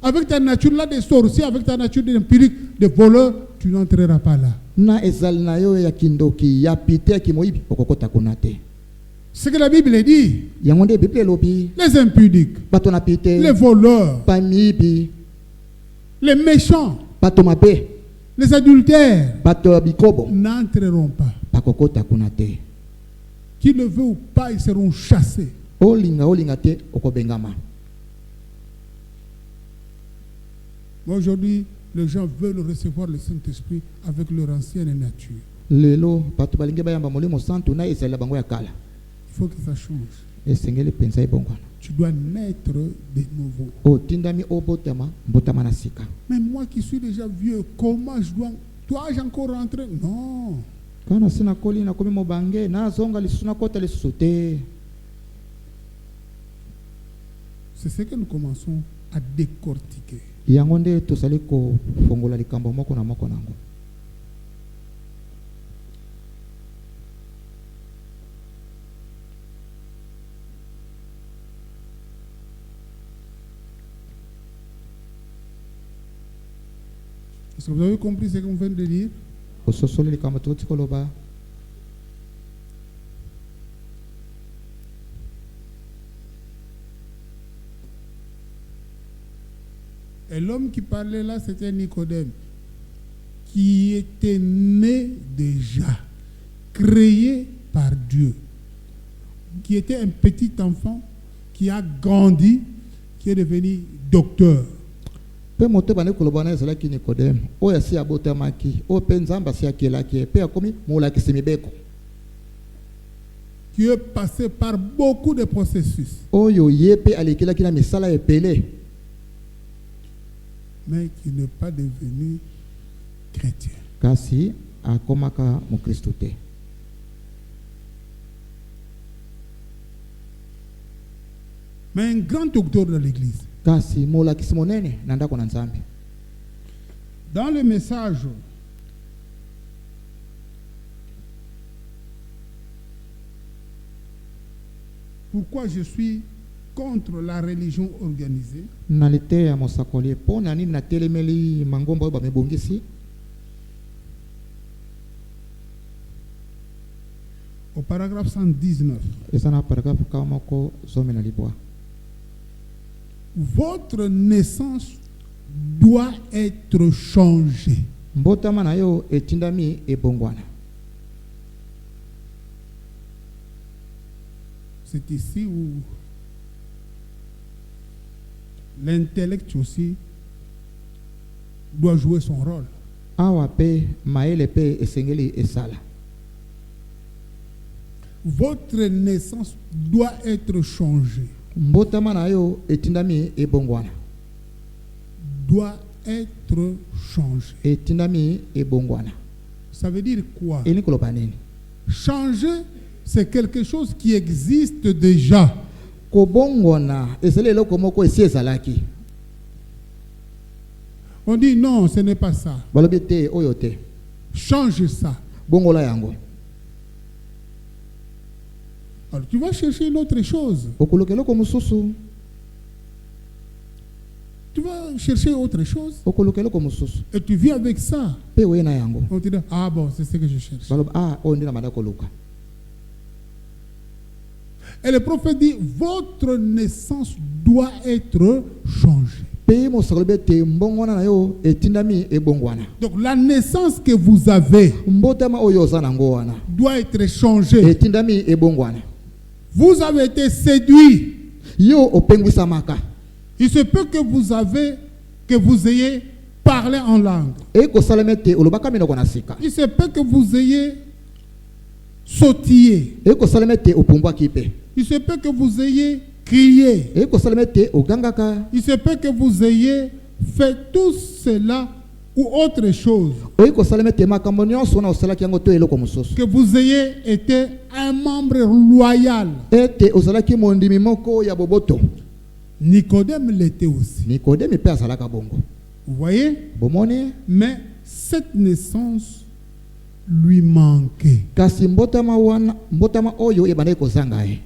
Avec ta nature là de sorcier, avec ta nature d'empirique, de voleur, tu n'entreras pas là. na ezali na yo ya kindoki ya pite ya kimoyibi okokota kuna te Ce que la Bible dit, yango nde bible elobi les impudiques, bato na pite les voleurs, bamiyibi les méchants, bato mabe les adultères bato ya bikobo n'entreront pas. bakokota kuna te Qu'ils le veulent ou pas, ils seront chassés. olinga te okobengama Mais aujourd'hui, les gens veulent recevoir le Saint-Esprit avec leur ancienne nature. lelo bato balingi bayamba molimo santu na ezali na bango ya kala Il faut que ça change. esengeli mpenza ebongwana Tu dois naître de nouveau. otindami obotama mbotama na sika Mais moi qui suis déjà vieux, comment je dois... Toi, j'ai encore rentré? Non. kana si nakoli nakomi mobange nazonga lisusu nakota lisusu te C'est ce que nous commençons à décortiquer. yango nde tozali kofongola likambo moko na moko nango Est-ce que vous avez compris ce qu'on vient de dire? ososoli likambo toti koloba Et l'homme qui parlait là, c'était Nicodème, qui était né déjà, créé par Dieu, qui était un petit enfant, qui a grandi, qui est devenu docteur. Pe moto bane kolobana ezalaki Nikodème oyo asi abotamaki oyo mpe Nzambe asi akelaki pe akomi molakisi mibeko Qui est passé par beaucoup de processus. oyo ye mpe alekelaki na misala epele Mais qui n'est pas devenu chrétien. kasi akomaka mokristo te. Mais un grand docteur dans l'église. Kasi molakisi monene na ndako na Nzambe. Dans le message, pourquoi je suis contre la religion organisée, Na lite ya mosakoli po na nini natelemeli mangomba oyo bamebongisi au paragraphe 119, eza na paragrafe kaka moko zomi na libwa. votre naissance doit être changée. Mbotama na yo etindami ebongwana. C'est ici où l'intellect aussi doit jouer son rôle. Awa pe maele pe esengeli esala. Votre naissance doit être changée. Mbotama na yo etindami ebongwana. Doit être changée. Etindami ebongwana. Ça veut dire quoi? Eni koloba nini? Changer, c'est quelque chose qui existe déjà. Kobongwana ezali eloko moko esi ezalaki. On dit non, ce n'est pas ça. Balobi te oyo te. Change ça. Bongola yango. Alors tu vas chercher une autre chose. Okoluka eloko mosusu. Tu vas chercher autre chose. Okoluka eloko mosusu. Et tu viens avec ça. Pe oye na yango. On te dit, ah bon, c'est ce que je cherche. Balobi oyo ndi na manda koluka. Et le prophète dit, votre naissance doit être changée. Pe mosakoli te mbongwana na yo etindami ebongwana. Donc la naissance que vous avez Mbotama oyo oza nango wana doit être changée. etindami ebongwana. Vous avez été séduit. Yo opengwisamaka. Il se peut que vous ayez parlé en langue. Ekosalema te olobaka minoko na sika. Il se peut que vous ayez sautillé. Ekosalema te opumbwaki pe. Il se peut que vous ayez crié. Ekosalema te ogangaka. Il se peut que vous ayez fait tout cela ou autre chose. Ekosalema te makambo nyonso na osalaki yango to eloko mosusu. Que vous ayez été un membre loyal. Ete ozalaki mondimi moko ya boboto. Nicodème l'était aussi. Nikodeme pe azalaka bongo. Vous voyez? Bomoni? Mais cette naissance lui manquait. Kasi mbotama oyo ebandaki kozanga ye.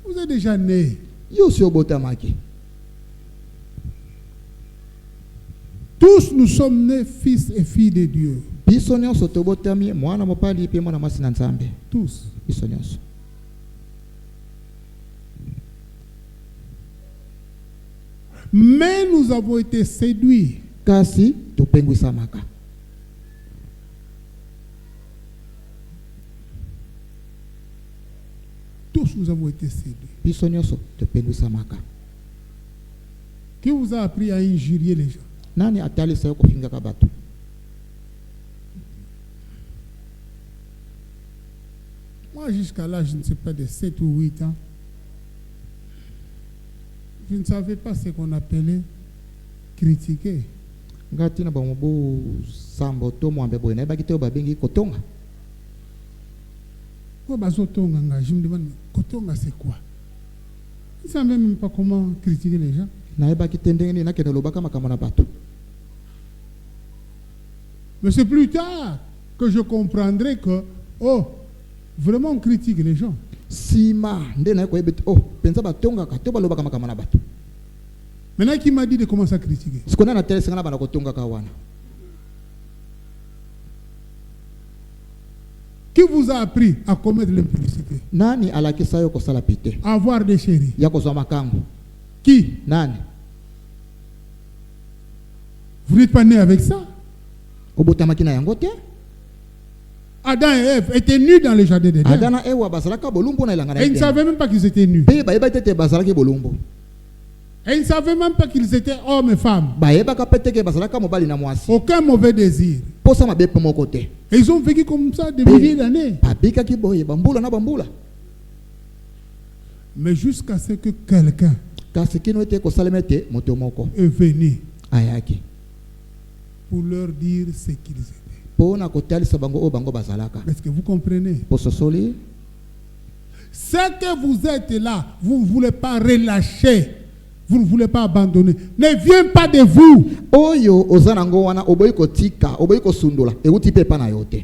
Vous êtes déjà né. Yo si obotamaki. Tous nous sommes nés fils et filles de Dieu. Biso nyonso tobotami mwana mopali pe mwana mwasi na Nzambe. Tous. Biso nyonso. Mais nous avons été séduits. Kasi topengwisamaka. Tous nous avons été séduits. Biso nyonso topengwisamaka. Qui vous a appris à injurier les gens? Nani atalisa yo kofingaka bato? Moi, jusqu'à l'âge, je ne sais pas, de 7 ou 8 ans, je ne savais pas ce qu'on appelait critiquer. Ngati na bamobo sambo to mwambe boy na bakite babengi kotonga. Je me demande, kotonga c'est quoi? Ils ne savent même pas comment critiquer les gens. Na bakite ndenge na kene lobaka makambo na bato. Mais c'est plus tard que je comprendrai que, oh, vraiment on critique les gens. Sima nde na ko ebet oh penza batonga ka to balobaka makambo na bato. Maintenant qui m'a dit de commencer à critiquer? Sikona na tele singana bana kotonga ka wana. Qui vous a appris à commettre l'impudicité? Nani alakisa yo kosala pite? À avoir des chéris. Ya kozwa makango. Qui? Nani? Vous n'êtes pas né avec ça? Obotamaki na yango te? Adam et Ève étaient nus dans le jardin d'Éden. Adana ewa bazalaka bolumbu na ilanga na Et ils ne Eden. savaient même pas qu'ils étaient nus. Pe bayeba tete bazalaki bolumbu. Et ils ne savaient même pas qu'ils étaient hommes et femmes. Bayeba ka peteke bazalaka mobali na mwasi. Aucun mauvais désir. Posa mabe pe moko te. Et ils ont vécu comme ça des milliers d'années. Babika ki boye bambula na bambula. Mais jusqu'à ce que quelqu'un Kasi kino ete ko salemete moto moko. est venu Ayaki. pour leur dire ce qu'ils étaient. Pona ko talisa bango o bango bazalaka. Est-ce que vous comprenez? Pososoli. Ce que vous êtes là, vous ne voulez pas relâcher. Vous ne voulez pas abandonner. Ne vient pas de vous. Oyo ozanango wana oboyi ko tika, oboyi ko sundula. Euti pe pa na yote.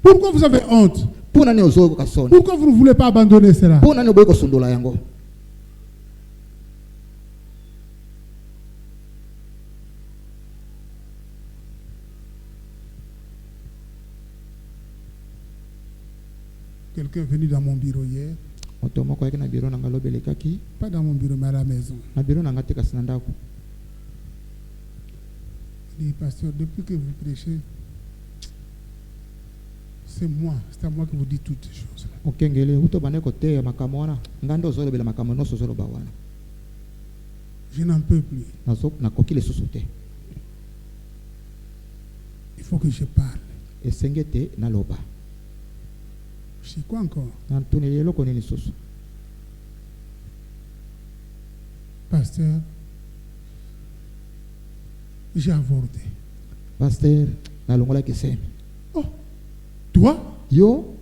Pourquoi vous avez honte? Pona ni ozo ko kasoni. Pourquoi vous ne voulez pas abandonner cela? Pona ni oboyi ko sundula yango. Quelqu'un est venu dans mon bureau hier. Moto moko yaki na biro na ngalo belekaki. Pas dans mon bureau, mais à la maison. Na biro na ngate kasi na ndako. Il dit, pasteur, depuis que vous prêchez, c'est moi. C'est à moi que vous dites toutes ces choses-là. Okengele uto bane ko te ya makambo wana. Ngando zolo bela makambo no zolo ba wana. Je n'en peux plus. Na koki le susu te. Il faut que je parle. Esengete na loba. Je sais quoi encore? Na tunele loko nini susu. Pasteur, j'ai avorté. Pasteur, na longola kisemi. Oh, toi? Yo,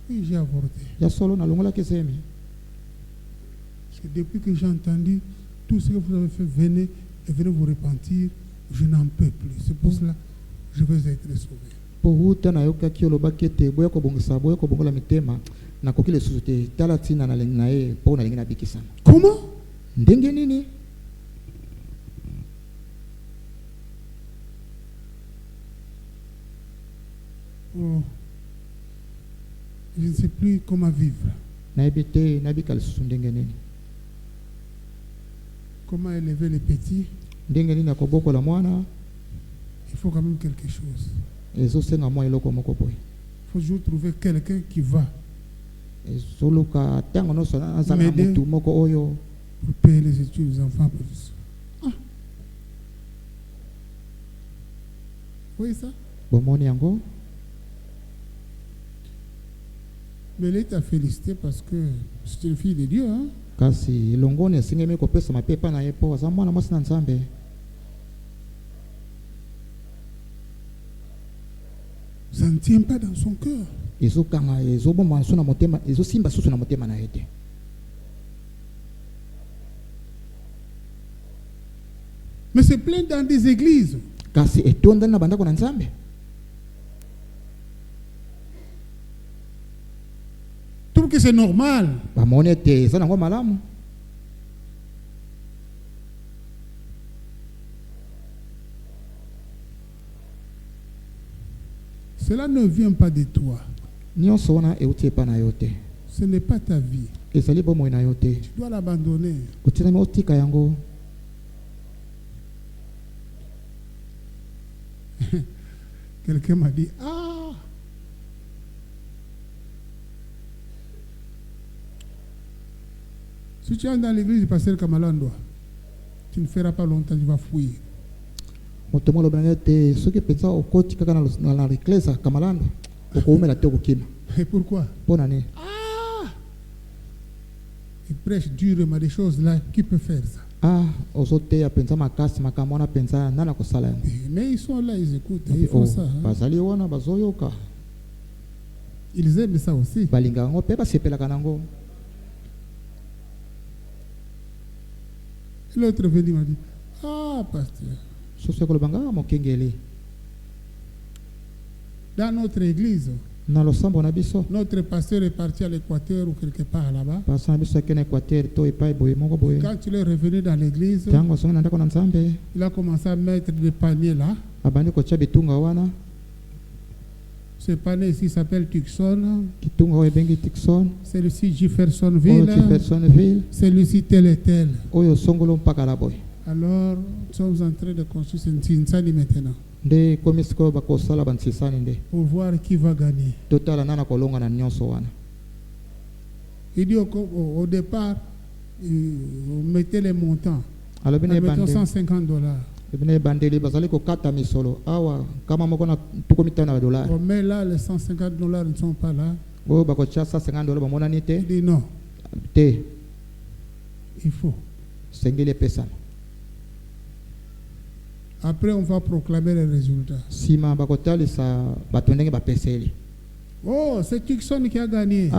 Oui, j'ai avorté. ya solo na longola kisemi. Parce que depuis que j'ai entendu tout ce que vous avez fait, venez et venez vous repentir, je n'en peux plus. C'est pour cela que je vais être sauvé. Po huta na yoka ki oloba kete boya ko bongisa boya ko bongola mitema na koki le susu te tala tina na lengi na e po na lengi na bikisana. Comment? Ndenge nini? Oh, je ne sais plus comment vivre. Na ebite na bika le susu ndenge nini? Comment élever les petits? Ndenge nini akoboko la mwana? Il faut quand même quelque chose. Ezosenga mwa eloko moko boye. Il faut toujours trouver quelqu'un qui va Ezoluka tango no sona azana M'aider. mutu moko oyo pour payer les études des enfants. Ah. Vous voyez ça? bomoni yango. Mais elle t'a félicité parce que c'est une fille de Dieu. Hein? Kasi longoni asingemi kopesa mapepa na ye po aza mwana mwasi na Nzambe. Ça ne tient pas dans son cœur. Ezokanga ezoboma so na motema ezosimba susu na motema na yete. Mais c'est plein dans des églises. Kasi etonda na bandako na Nzambe. Trouve que c'est normal. Bamoni ete eza nango malamu. Cela ne vient pas de toi. Nyonso wana euti epa na yo te. Ce n'est pas ta vie. Ezali bomoi na yo te. Tu dois l'abandonner. Otinami otika yango. Quelqu'un m'a dit, ah, si tu es dans l'église du pasteur Kamalandoa, tu ne feras pas longtemps, tu vas fuir. Moto mo lobana te soki pensa okoti kaka na eklesa kamalanda okoumela te okokima. Et pourquoi? Pona ni? Il prêche durement des choses là, qui peut faire ça? Ah, ozote ya pensa makasi makambo wana pensa nana kosala yango. Mais ils sont là, ils écoutent, ils font ça. Hein? Bazali wana bazoyoka. Ils aiment ça aussi. Balinga yango pe basepelaka nango. L'autre venu m'a dit, ah, pasteur, Soso kolobanga mokengeli. dans notre église, Na losambo na biso. notre pasteur est parti à l'Équateur ou quelque part là-bas. Pasana biso akena Equateur to epai boye moko boye. Quand il est revenu dans l'église, Tango songa na ndako na Nzambe. il a commencé à mettre des paniers là. Abandi kocha bitunga wana. Ce panier ici s'appelle Tucson, Kitunga oyo ebengi Tikson. celui-ci Oyo Jeffersonville, Jeffersonville. celui-ci tel et tel. Oyo songolo mpaka la boye. Alors, nous sommes en train de construire une Tinsani maintenant. nde komisiko bakosala bansisani nde pour voir qui va gagner. totala nana kolonga na nyonso wana. Il dit au départ, vous mettez les montants. alobi na Mettons ebande $150. ebine ebandeli bazali kokata misolo awa kama moko na tuku mitano ya dolari Mais là, les $150 ne sont pas là. oyo bakotia $150 bamonani Il te dit non, te il faut. sengeli epesana. Après, on va proclamer les résultats. nsima bakotalisa bato ndenge bapeseli. Oh, c'est Tucson qui a gagné.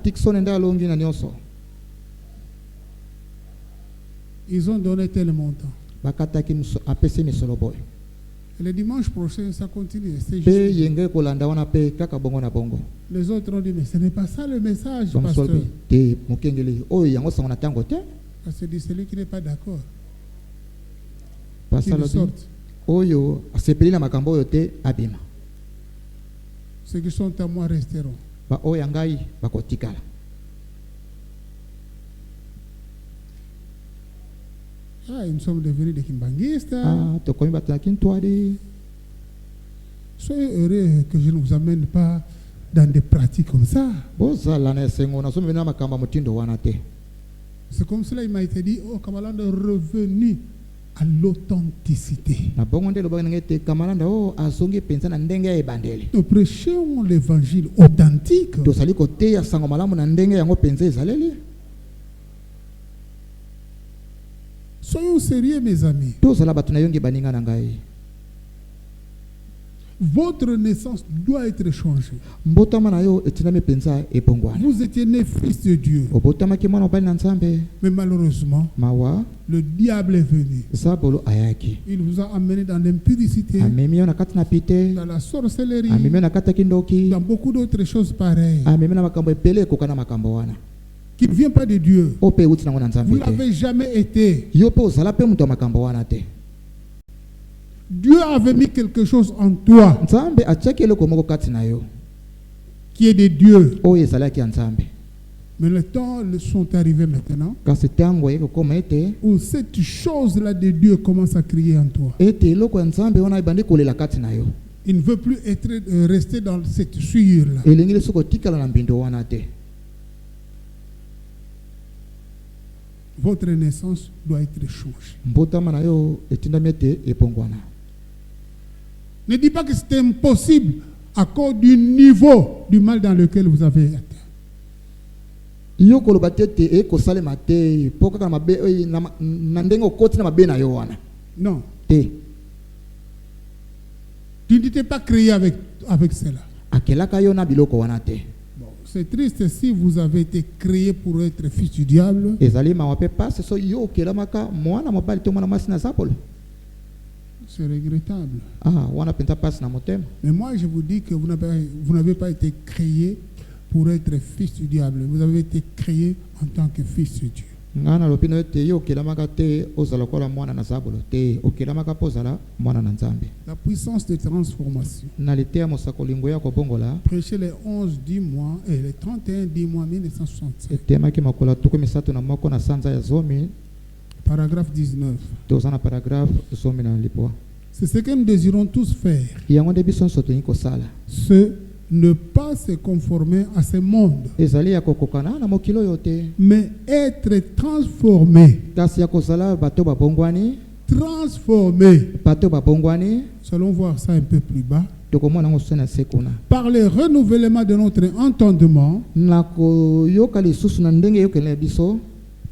Tikson nde alongi na nyonso Ils ont donné tel montant. bakataki apesi misolo boye Et le dimanche prochain, ça continue. C'est mpe juste. yenge kolanda wana mpe kaka bongo na bongo. Les autres ont dit, mais ce n'est pas ça le message, bamosusu pasteur. alobi te mokengeli oyo yango sango na ntango te. Parce que c'est celui qui n'est pas d'accord. pasi Qu'il alobi sorte. oyo asepeli na makambo oyo te abima. Ceux qui sont à moi resteront. baoyo ya ngai bakotikala. Nous sommes devenus des kimbanguistes. tokomi bato na kintwadi. Soyez heureux que je ne vous amène pas dans des pratiques comme ça. bozala na esengo nasomi na makambo ya motindo wana te. C'est comme cela, il m'a été dit, oh, Kamalanda est revenu à l'authenticité. na bongo nde elobaki nanga ete kamalanda oyo azongi mpenza na ndenge ya ebandeli. Nous prêchons l'évangile authentique. tozali koteya sango malamu na ndenge yango mpenza ezaleli. Soyons sérieux, mes amis. tozala bato na yongi baninga na ngai. Votre naissance doit être changée. mbotama na yo etinami mpenza ebongwana. Vous étiez né fils de Dieu. obotamaki mwana mobali na nzambe. Mais malheureusement, mawa le diable est venu. zabolo ayaki Il vous a amené dans l'impudicité, amemi yo na kati na pite. dans la sorcellerie, amemi yo na kati ya kindoki. dans beaucoup d'autres choses pareilles, amemi na makambo ebele ekoka na makambo wana qui ne viennent pas de Dieu. oyo mpe euti nango na Vous nzambe te. n'avez jamais été. yo mpe ozala mpe moto ya makambo wana te. Dieu avait mis quelque chose en toi nzambe atiaki eloko moko kati na yo qui est de Dieu. oyo ezalaki ya nzambe. Mais les temps sont arrivés maintenant kasi ntango eyeki kokoma ete où cette chose-là de Dieu commence à crier en toi. ete eloko ya nzambe wana ebandi kolela kati na yo. Il ne veut plus être, rester dans cette souillure-là. elingi lisusu kotikala na mbindo wana te. Votre naissance doit être changée. mbotama na yo etindami ete ebongwana. Ne dis pas que c'est impossible à cause du niveau du mal dans lequel vous avez été. yo koloba te ete ekosalema te mpo kaka na mabe oyo na ndenge okoti na mabe na yo wana Non. te. Tu ne t'es pas créé avec cela. akelaka yo na biloko wana te. Bon, c'est triste si vous avez été créé pour être fils du diable. ezali mawa mpe pasi so yo okelamaka mwana mobali to mwana mwasi na zapolo. C'est regrettable. wana mpenza pasi na motema. Mais moi, je vous dis que vous n'avez pas été créé pour être fils du diable. Vous avez été créé en tant que fils de Dieu. nga nalobi na yo ete yo okelamaka te ozala lokola mwana na zabolo te okelamaka mpo ozala mwana na nzambe. La puissance de transformation. na liteya mosakolingo ya kobongola Prêchez les 11 10 mois et les 31 10 mois 1965. etemaki makolo ya tuku misato na moko na sanza ya zomi. Paragraphe 19. toza na paragraphe zomi na lipwa. C'est ce que nous désirons tous faire. yango nde biso nyonso tolingi kosala. Ne pas se conformer à ce monde, ezali ya kokokana na mokili oyo te mais être transformé. kasi ya kozala bato babongwani. Transformé. bato babongwani Nous allons voir ça un peu plus bas. tokomona yango so na se kuna. Par le renouvellement de notre entendement, na koyoka lisusu na ndenge eyokeli na biso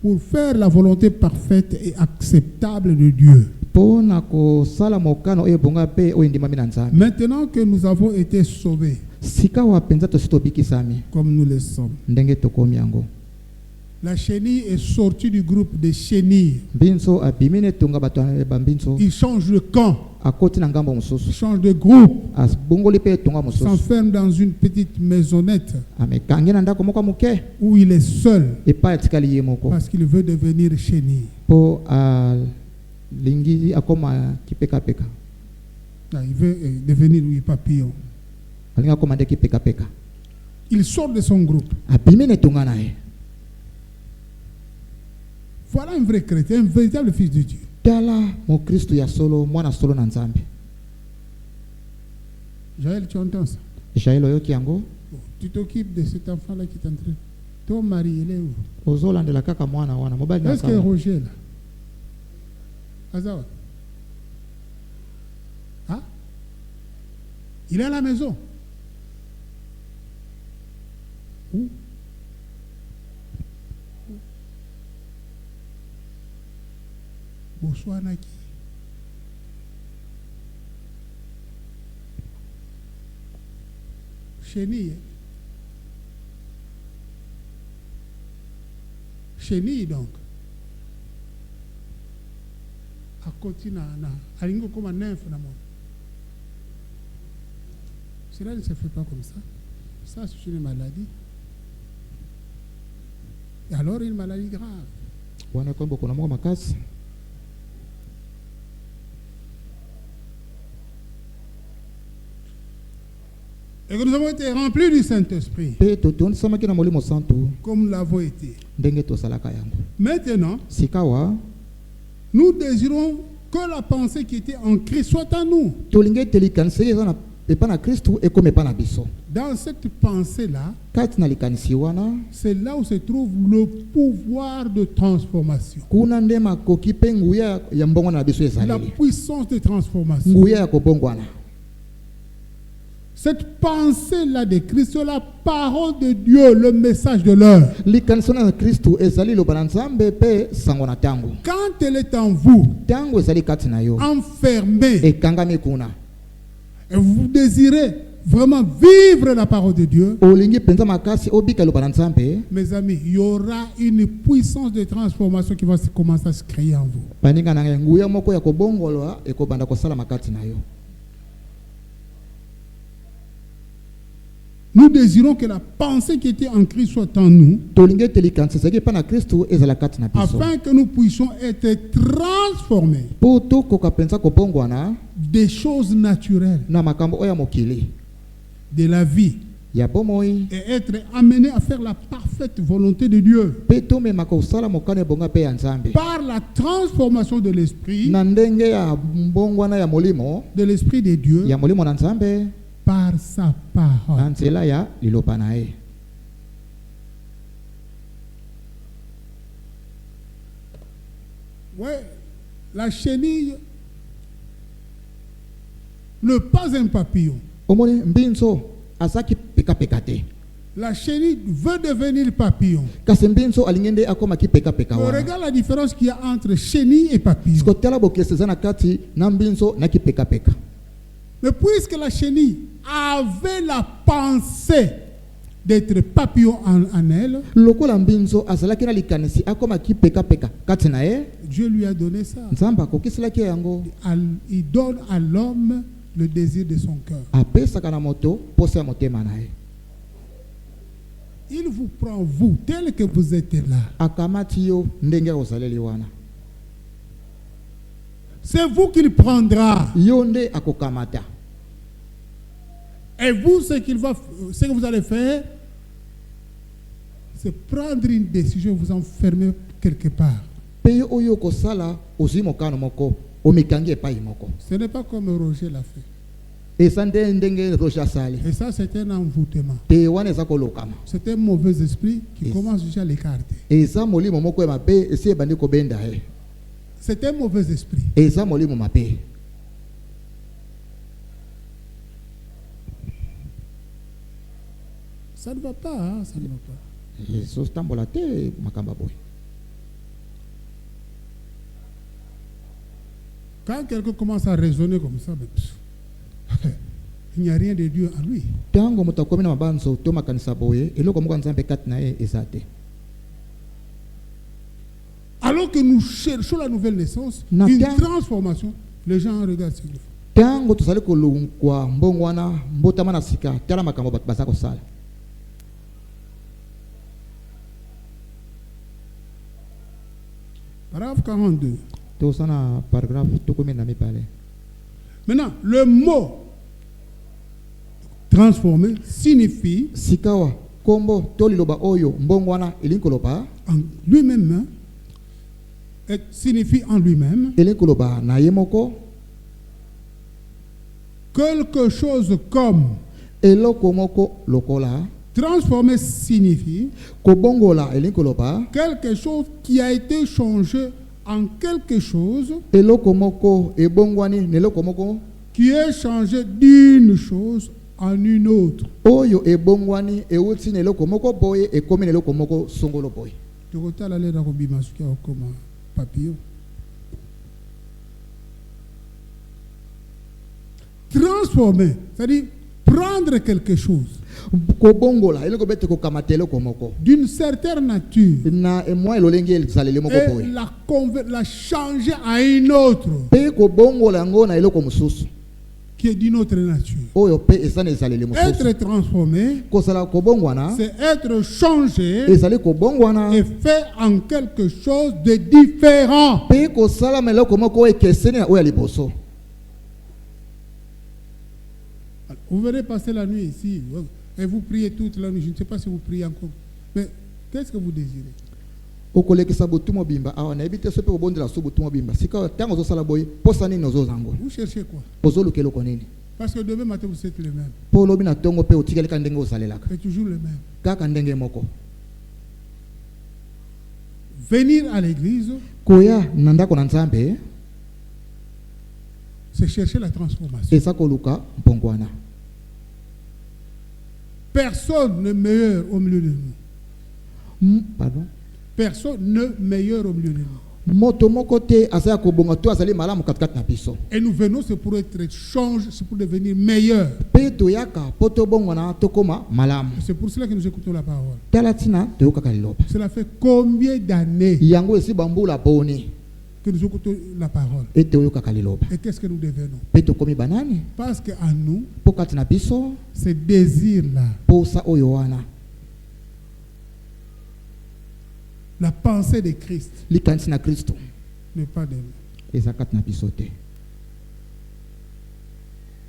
pour faire la volonté parfaite et acceptable de Dieu. mpo na kosala mokano oyo ebonga mpe oyo endimami na nzambe. Maintenant que nous avons été sauvés, sika wa mpenza tosi tobikisami comme nous le sommes, ndenge tokomi yango. la chenille est sortie du groupe des chenilles. mbinzo abimi na etonga bato ya bambinzo. Il change de camp, akoti na ngambo il mosusu. change de groupe, abongoli mpe etonga mosusu. s'enferme dans une petite maisonnette amekangi na ndako moko moke où il est seul epai atikali ye moko parce qu'il veut devenir chenille. mpo alingi akoma kipekapeka. Il veut devenir papillon. alingi akoma nde kipekapeka. Il sort de son groupe. abimi na etonga na ye. Voilà un vrai chrétien, un véritable fils de Dieu. tala mokristo ya solo mwana solo na nzambe. Jaël, tu entends ça? Jaël oyoki yango. Bon, tu t'occupes de cet enfant-là qui est en train. Ton mari, il est où? Ozolandela kaka mwana wana mobali na Est-ce que Roger là? Azawa? Hein? Il est à la maison. Où? Bonsoir Naki. Chenille. Chenille donc. À côté na alingo comme un nymphe na mon. Cela ne se fait pas comme ça. Ça c'est une maladie. Et alors une maladie grave. Wana kombo kuna mwa makasi. Et que nous avons été remplis du Saint-Esprit. Comme nous l'avons été. Maintenant, nous désirons que la pensée qui était en Christ soit en nous. Dans cette pensée-là, c'est là où se trouve le pouvoir de transformation. La puissance de transformation. Cette pensée-là de Christ, c'est la parole de Dieu, le message de l'heure. Quand elle est en vous, enfermée, et vous désirez vraiment vivre la parole de Dieu, mes amis, il y aura une puissance de transformation qui va commencer à se créer en vous. Nous désirons que la pensée qui était en Christ soit en nous, afin que nous puissions être transformés des choses naturelles, de la vie, et être amenés à faire la parfaite volonté de Dieu par la transformation de l'esprit, de Dieu, par sa parole. Ouais, la chenille n'est pas un papillon. La chenille veut devenir papillon. Regarde la différence qu'il y a entre chenille et papillon. Mais puisque la chenille avait la pensée d'être papillon en elle, Dieu lui a donné ça. Il donne à l'homme le désir de son cœur. Il vous prend, vous, tel que vous êtes là. C'est vous qu'il prendra. Et vous, ce que vous allez faire, c'est prendre une décision, vous enfermer quelque part. Ce n'est pas comme Roger l'a fait. Et ça, c'est un envoûtement. C'est un mauvais esprit qui commence déjà à l'écarter. C'est un mauvais esprit. Ça ne va pas, hein? Ça ne va pas. Quand quelqu'un commence à raisonner comme ça, il n'y a rien de Dieu en lui. Alors que nous cherchons la nouvelle naissance, une transformation, les gens regardent ce qu'ils font. Paragraphe 42. Maintenant, le mot transformé signifie en lui-même, signifie en lui-même quelque chose comme. eloko moko lokola Transformer signifie kobongola elingi koloba quelque chose qui a été changé en quelque chose eloko moko ebongwani na eloko moko qui est changé d'une chose en une autre. oyo ebongwani euti na eloko moko boye ekomi na eloko moko songolo boye. Tokotala le na kobima suki akoma papillon. Transformer, c'est-à-dire prendre quelque chose kobongola eloko bete kokamata eloko moko d'une certaine nature na emwa elolenge ezaleli moko et boye la changer à une autre mpe kobongola yango na eloko mosusu qui est d'une autre nature. oyo mpe eza na ezaleli mosusu. Être transformé, kozala kobongwana c'est être changé ezali kobongwana et fait en quelque chose de différent. mpe kosalama eloko moko oyo ekeseni na oyo ya liboso. Vous verrez passer la nuit ici et vous priez toute la nuit. Je ne sais pas si vous priez encore. Mais qu'est-ce que vous désirez? okolekisa butu mobimba awa nayebi te so mpe kobondela so butu mobimba sika ntango ozosala boye mposa nini ozozango Vous cherchez quoi? ozoluka eloko nini Parce que demain matin vous êtes les mêmes. mpo olobi na ntongo mpe otikalika ndenge ozalelaka C'est toujours le même. kaka ndenge moko. Venir à l'église, koya na ndako na nzambe c'est chercher la transformation. eza koluka mpongwana. Personne n'est meilleur au milieu de nous. Pardon? Personne n'est meilleur au milieu de nous. moto moko te azali kobonga to azali malamu katikati na biso Et nous venons, c'est pour être changé, c'est pour devenir meilleur. mpe toyaka mpo tobongwana tokóma malamu. C'est pour cela que nous écoutons la parole. tala ntina toyokaka liloba Cela fait combien d'années yango esi bambula boni que nous écoutons la parole? ete oyokaka liloba Et qu'est-ce que nous devenons? mpe tokómi banani Parce qu'en nous, mpo kati na biso ce désir-là, posa oyo wana la pensée de Christ, likanisi na kristo n'est pas de nous. eza kati na biso te.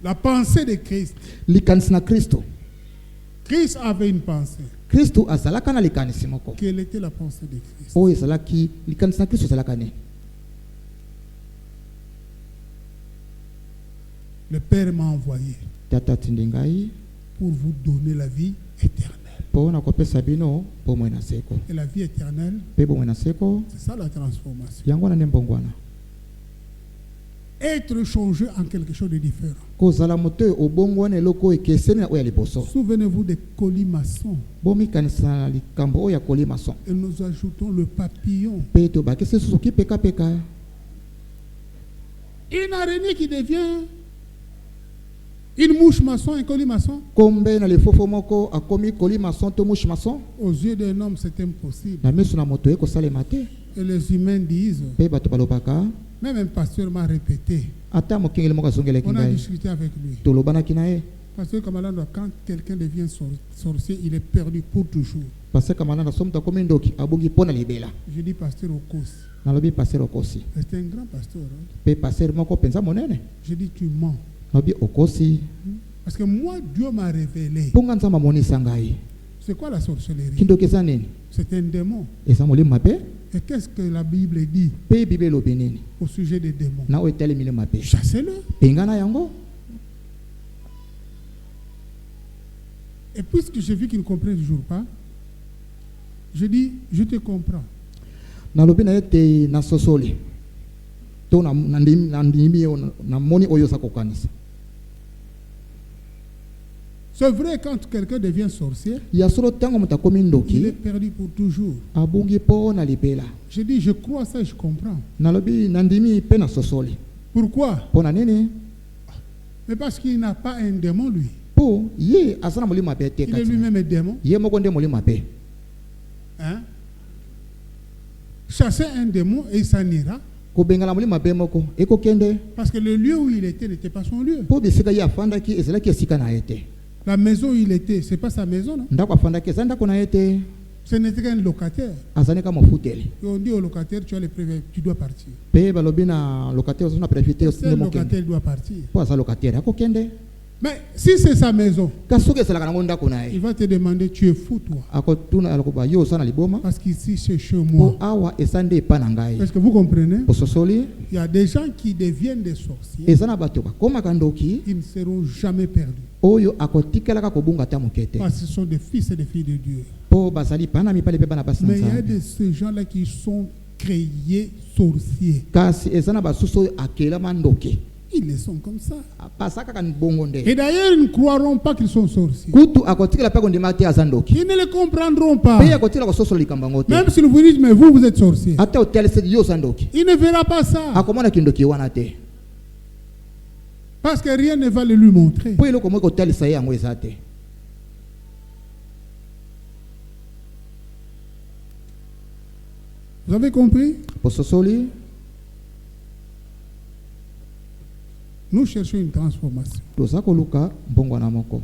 La pensée de Christ. likanisi na kristo Christ avait une pensée. kristo azalaka na likanisi moko Quelle était la pensée de Christ? oyo ezalaki likanisi na kristo ezalaka nini. Le Père m'a envoyé tata atindi ngai pour vous donner la vie éternelle. mpo na kopesa bino bomoi na seko Et la vie éternelle, mpe bomoi na seko c'est ça la transformation. yango wana nde mbongwana. Être changé en quelque chose de différent. kozala moto oyo obongwana eloko oyo ekeseni na oyo ya liboso. Souvenez-vous des colimaçons. bomikanisa na likambo oyo ya kolimason Et nous ajoutons le papillon. mpe tobakisi susu kipekapeka. Une araignée qui devient une mouche maçon, un colimaçon. kombe na lefofo moko akomi kolimason to mushi mason. Aux yeux d'un homme, c'est impossible. na miso na moto ekosalema te. Et les humains disent, mpe bato balobaka même un pasteur m'a répété, ata mokengeli moko azongelaki on a ngai discuté avec lui. tolobanaki na ye. Pasteur Kamalanda, quand quelqu'un devient sorcier, il est perdu pour toujours. paster kamalanda so moto akomi ndoki abongi mpo na libela. Je dis pasteur Okosi. nalobi paster okosi C'est un grand pasteur. Hein? mpe paster moko mpenza monene. Je dis tu mens. nalobi okosi Parce que moi, Dieu m'a révélé. mponga nzambe amonisa ngai. C'est quoi la sorcellerie? kindoki eza nini. C'est un démon. eza molimo mabe. Et qu'est-ce que la Bible dit mpe bible elobi nini au sujet des démons? na oyo etali milimo mabe. Chassez-le. penga na yango. Et puisque j'ai vu qu'il ne comprend toujours pas, je dis, je te comprends. nalobi na ye te nasosoli to nandimi yo namoni oyo oza kokanisa. C'est vrai, quand quelqu'un devient sorcier, ya solo ntango moto akomi il est ndoki perdu pour toujours. abongi mpo na libela. Je dis, je crois ça et je comprends. nalobi nandimi mpe nasosoli. Pourquoi? mpo na nini. Mais parce qu'il n'a pas un démon, lui. mpo ye aza na molimo mabe te Il est kati na lui-même un démon. ye moko nde molimo mabe. Hein? Chasser un démon et il s'en ira. kobengana molimo mabe moko ekokende Parce que le lieu où il était n'était pas son lieu. mpo bisika ye afandaki ezalaki esika na ye te. La maison où il était, ce n'est pas sa maison, non? ndako afandaki eza ndako na ye te. Ce n'était qu'un locataire. azali ka mofuteli. Et on dit au locataire, tu as les prévenus, tu dois partir. mpe balobi na locataire ozo na préfite C'est osinde le mokende locataire doit partir. mpo aza locataire akokende. Mais si c'est sa maison, Kasuke esalaka nango ndako na il ye. va te demander, tu es fou toi. Akotuna alokoba yo osala liboma. Parce qu'ici c'est chez Po moi. awa esande epa na ngai. Est-ce que vous comprenez? Pososoli Il y a des gens qui deviennent des sorciers. ezana bato bakomaka ndoki Ils ne seront jamais perdus. oyo akotikelaka kobunga ta mokete. Parce que ce sont des fils et des filles de Dieu. Po bazali bana mibali pe bana basi na Mais il y a Nzambe. de ces gens-là qui sont créés sorciers. Kasi ezana basusu oyo akelama ndoki. Ils le sont comme ça. Pasaka kan bongo nde. Et d'ailleurs, ils ne croiront pas qu'ils sont sorciers. Kutu akotikela pe kondima te azandoki. Ils ne le comprendront pas. Pe akotila kososo likambo ngote. Même si vous dites, mais vous êtes sorcier. Ata hotel se yo sandoki. Il ne verra pas ça. Akomona kindoki wana te. Parce que rien ne va le lui montrer. Po eloko moko hotel sa yango ezate. Vous avez compris? Pososoli Nous cherchons une transformation. tozako luka mbongo na moko.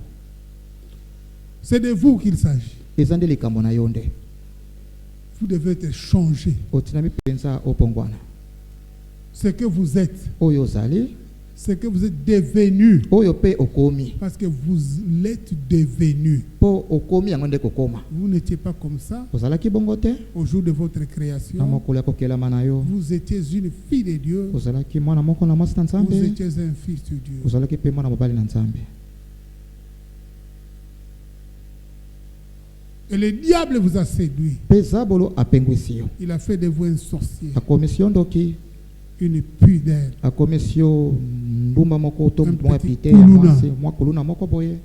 C'est de vous qu'il s'agit. Ezande likambo na yonde. Vous devez être changé. Otinami pensa opongwana. Ce que vous êtes, Oyo zali ce que vous êtes devenu. oyo pe okomi. Parce que vous l'êtes devenu. Po okomi yango nde kokoma. Vous n'étiez pas comme ça Ozalaki bongo te au jour de votre na création. mokolo ya kokelama na yo. Vous étiez une fille de Dieu. Ozalaki mwana moko na mwasi na Vous Nzambe. étiez un fils de Dieu. Ozalaki pe mwana mobali na Nzambe. Et le diable vous a séduit. Pe zabolo apengwisi yo. Il a fait de vous un sorcier, Akomisi yo ndoki. une pudeur, Akomisi yo ndumba moko to Un mwa petit pite kuluna. mwasi mwa kuluna moko boye.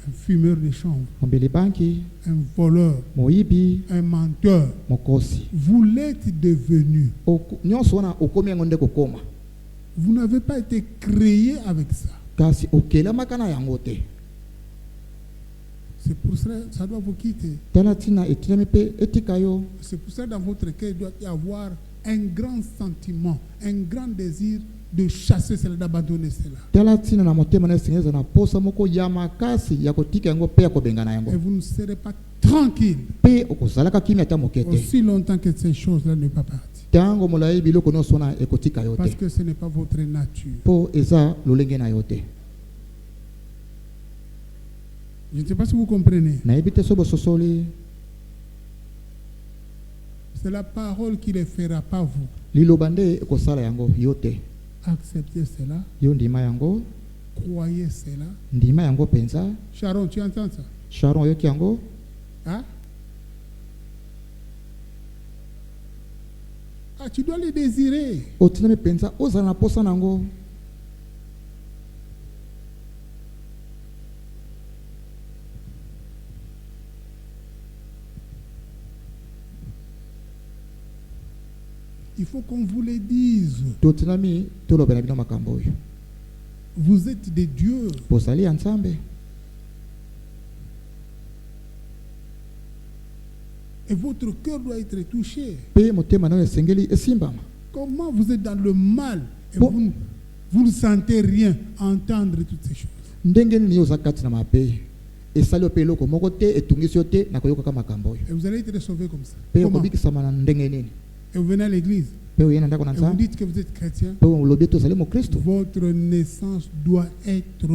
un fumeur de chanvre, Mombeli banki, un voleur, moyibi, un menteur. mokosi. Vous l'êtes devenu. Nyonso wana okomi yango nde kokoma. Vous n'avez pas été créé avec ça. Kasi okelamaka na yango te. C'est pour cela ça doit vous quitter. Tala tina etinami pe etika yo. C'est pour ça dans votre cœur, il doit y avoir un grand sentiment, un grand désir de chasser cela, d'abandonner cela. Tala tina na motema na singeza na posa moko ya makasi ya kotika yango pe ya kobengana yango. Et vous ne serez pas tranquille Pe okozalaka kimia ta mokete. aussi longtemps que ces choses-là ne sont pas parties. Tango molai biloko nyonso wana ekotika yo Parce te. que ce n'est pas votre nature. Po eza lolenge na yo te. Je ne sais pas si vous comprenez. Nayebi te so bososoli. C'est la parole qui ne fera pas vous. Liloba nde ekosala yango yo te. Acceptez cela, Yo ndima yango, croyez cela. ndima yango penza. Sharon, tu entends ça? Sharon yoki yango. Hein? Ah, tu dois le désirer. Otinami penza ozala na posa nango. Il faut qu'on vous le dise. Totinami tolobela bino makambo oyo. Vous êtes des dieux. Bozali ya Nzambe. Et votre cœur doit être touché. Pe motema na esengeli esimbama. Comment vous êtes dans le mal et Bon. vous ne sentez rien à entendre toutes ces choses. Ndenge nini oza kati na mabe. Esali yo pe eloko moko te etungisi yo te na koyoka makambo oyo. Et vous allez être sauvé comme ça. Pe Comment? okobikisama na ndenge nini. Et vous venez à l'église Pe oyena ndako na et vous Nzambe. dites que vous êtes chrétien. Pe olobi tozali mo Kristo. Votre naissance doit être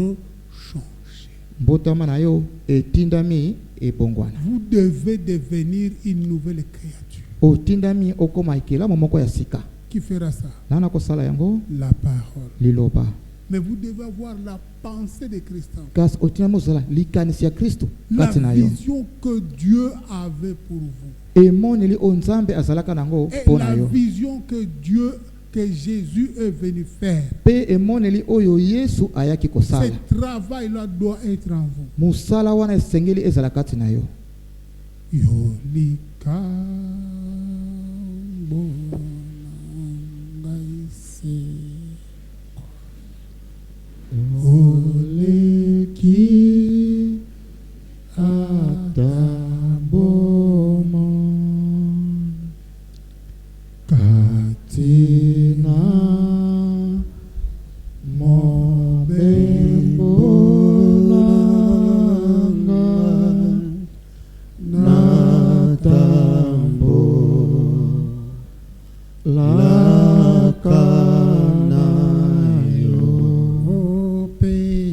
changée. Mbotama na yo etindami ebongwana. Vous devez devenir une nouvelle créature. Otindami okoma ikela moko ya sika. Qui fera ça? Nana kosala yango La parole. liloba. Mais vous devez avoir la pensée de Christ. Kasi otinami ozala likanisi ya Kristo La kati na yo. vision que Dieu avait pour vous. Emoneli o Nzambe azalaka nango Et mpo na la yo. vision que Jésus est venu faire. Pe emoneli oyo Yesu ayaki kosala. Ce travail-là doit être en vous. Musala wana esengeli ezala kati na yo. Yolika bonangaise. Oleki atabomo katina mobembo nanga natambo lakana yo Pays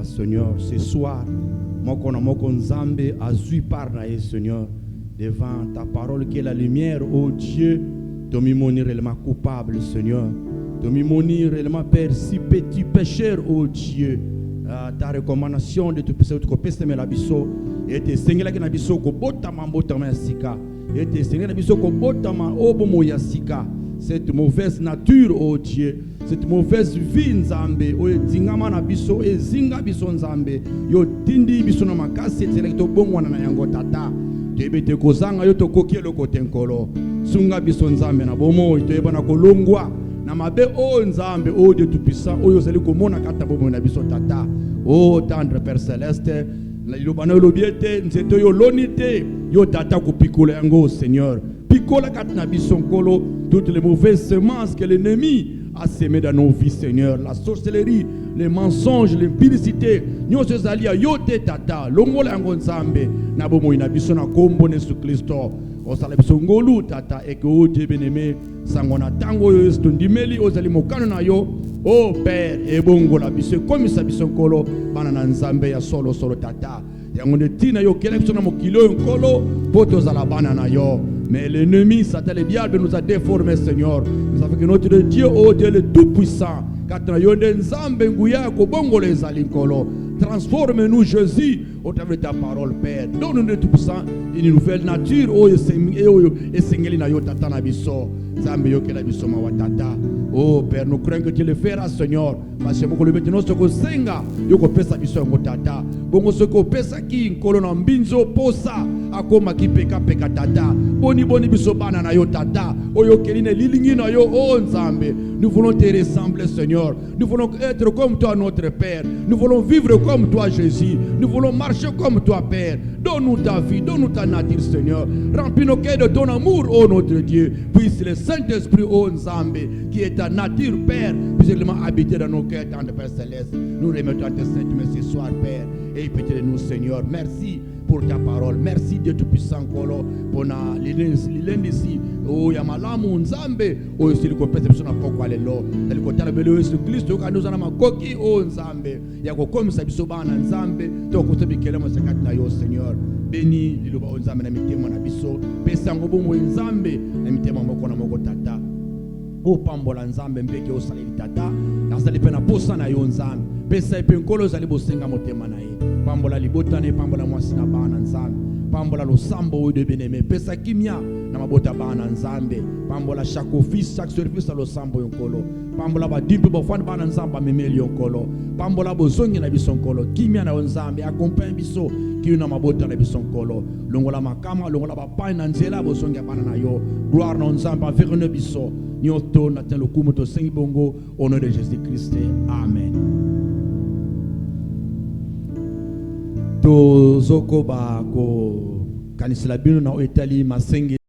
Seigneur, ce soir, moko nzambe azui par na Seigneur, devant ta parole qui est la lumière, oh Dieu, tu m'y monir réellement coupable, Seigneur, tu m'y monir réellement Père, si petit pécheur, oh Dieu, ta recommandation de tout péché, tu pèse la biso, et te seigneur qui na biso ko botama yasika, et te seigneur na biso ko botama obomo yasika, cette mauvaise nature, oh Dieu. Cette mauvaise vie nzambe o etingama na biso ezinga biso nzambe yo tindi biso na makasi etele to bongwana na yango tata tebete kozanga yo to kokielo kotenkolo sunga biso nzambe na bomo to yebana kolongwa na mabe o nzambe o Dieu tout puissant oyo zali komona kata bomo na biso tata o tendre Père céleste la ilobana lobiete nzeto yo lonite yo tata kopikola yango Seigneur pikola kata na biso nkolo toutes les mauvaises semences que l'ennemi a sémé dans nos vies, Seigneur. La sorcellerie, les mensonges, l'impudicité. Nous sommes alliés à yote tata. Longola ngonzambe. Nabomo inabiso na kombo Yesu Kristo. Osala biso ngolu tata. Et que Dieu bien-aimé. Sangona tango yo estondimeli. Ozali mokano na yo. Oh Père, ebongo la biso comme ça biso nkolo bana na nzambe ya solo tata. Yango ne tina yo kele biso na mokilo nkolo poto za la bana na yo. Mais l'ennemi, Satan, le diable nous a déformés, Seigneur. Nous avons que notre Dieu, oh Dieu, le Tout-Puissant, transforme-nous, Jésus, au travers de ta parole, Père. Donne-nous le Tout-Puissant une nouvelle nature, oh oh Père, nous craignons que tu le feras, Seigneur. Parce que nous maintenant ce que senga, yoko pesa biso ngo tata. Bongo ce que pesa ki nkolo mbinzo posa akoma ki peka tata. Boni biso bana na yo tata. Oyo keline lilingi na yo oh Nzambe. Nous voulons te ressembler, Seigneur. Nous voulons être comme toi, notre Père. Nous voulons vivre comme toi, Jésus. Nous voulons marcher comme toi, Père. Donne-nous ta vie, donne-nous ta nature, Seigneur. Remplis nos cœurs de ton amour, oh notre Dieu. Puisse le Saint-Esprit, oh Nzambe, qui est ta nature, Père, puisse également habiter dans nos cœurs, dans le Père Céleste. Nous remettons tes saintes mains ce soir, Père, et pitié-nous, Seigneur. Merci pour ta parole. Merci, Dieu Tout-Puissant, Kolo, pour l'indécis. Oh, Yamalamu, Nzambe, oh, si le copé, c'est pas quoi les lots. Tel que tu as le Christ, tu as nous en coquille, oh, Nzambe. Yako comme ça, bisobana, Nzambe, tu as côté de Kelemo, c'est quand Seigneur. Béni, Liloba, Nzambe, n'amitié, mon abisso. Pesango, bon, Nzambe, n'amitié, mon moko, tata. O pambola nzambe mbeke o saleli tata nazali pe na posa na yo nzambe pesa pe nkolo zali bosenga motema na ye pambola libotane pambola mwasi na bana nzambe pambola losambo o de beneme pesa kimia na mabota bana nzambe pambola chaque office chaque service a losambo yonkolo pambola ba dimpe bo fane bana nzamba memeli yonkolo pambola bozongi na biso nkolo kimia na nzambe accompagne biso na mabota na biso nkolo longola makama longola ba pa na nzela bozongi bana na yo gloire na nzamba vers ne biso nyoto na telo kumoto sengi bongo au nom de Jésus-Christ. Amen. To zoko ba ko kanisila bino na etali masengi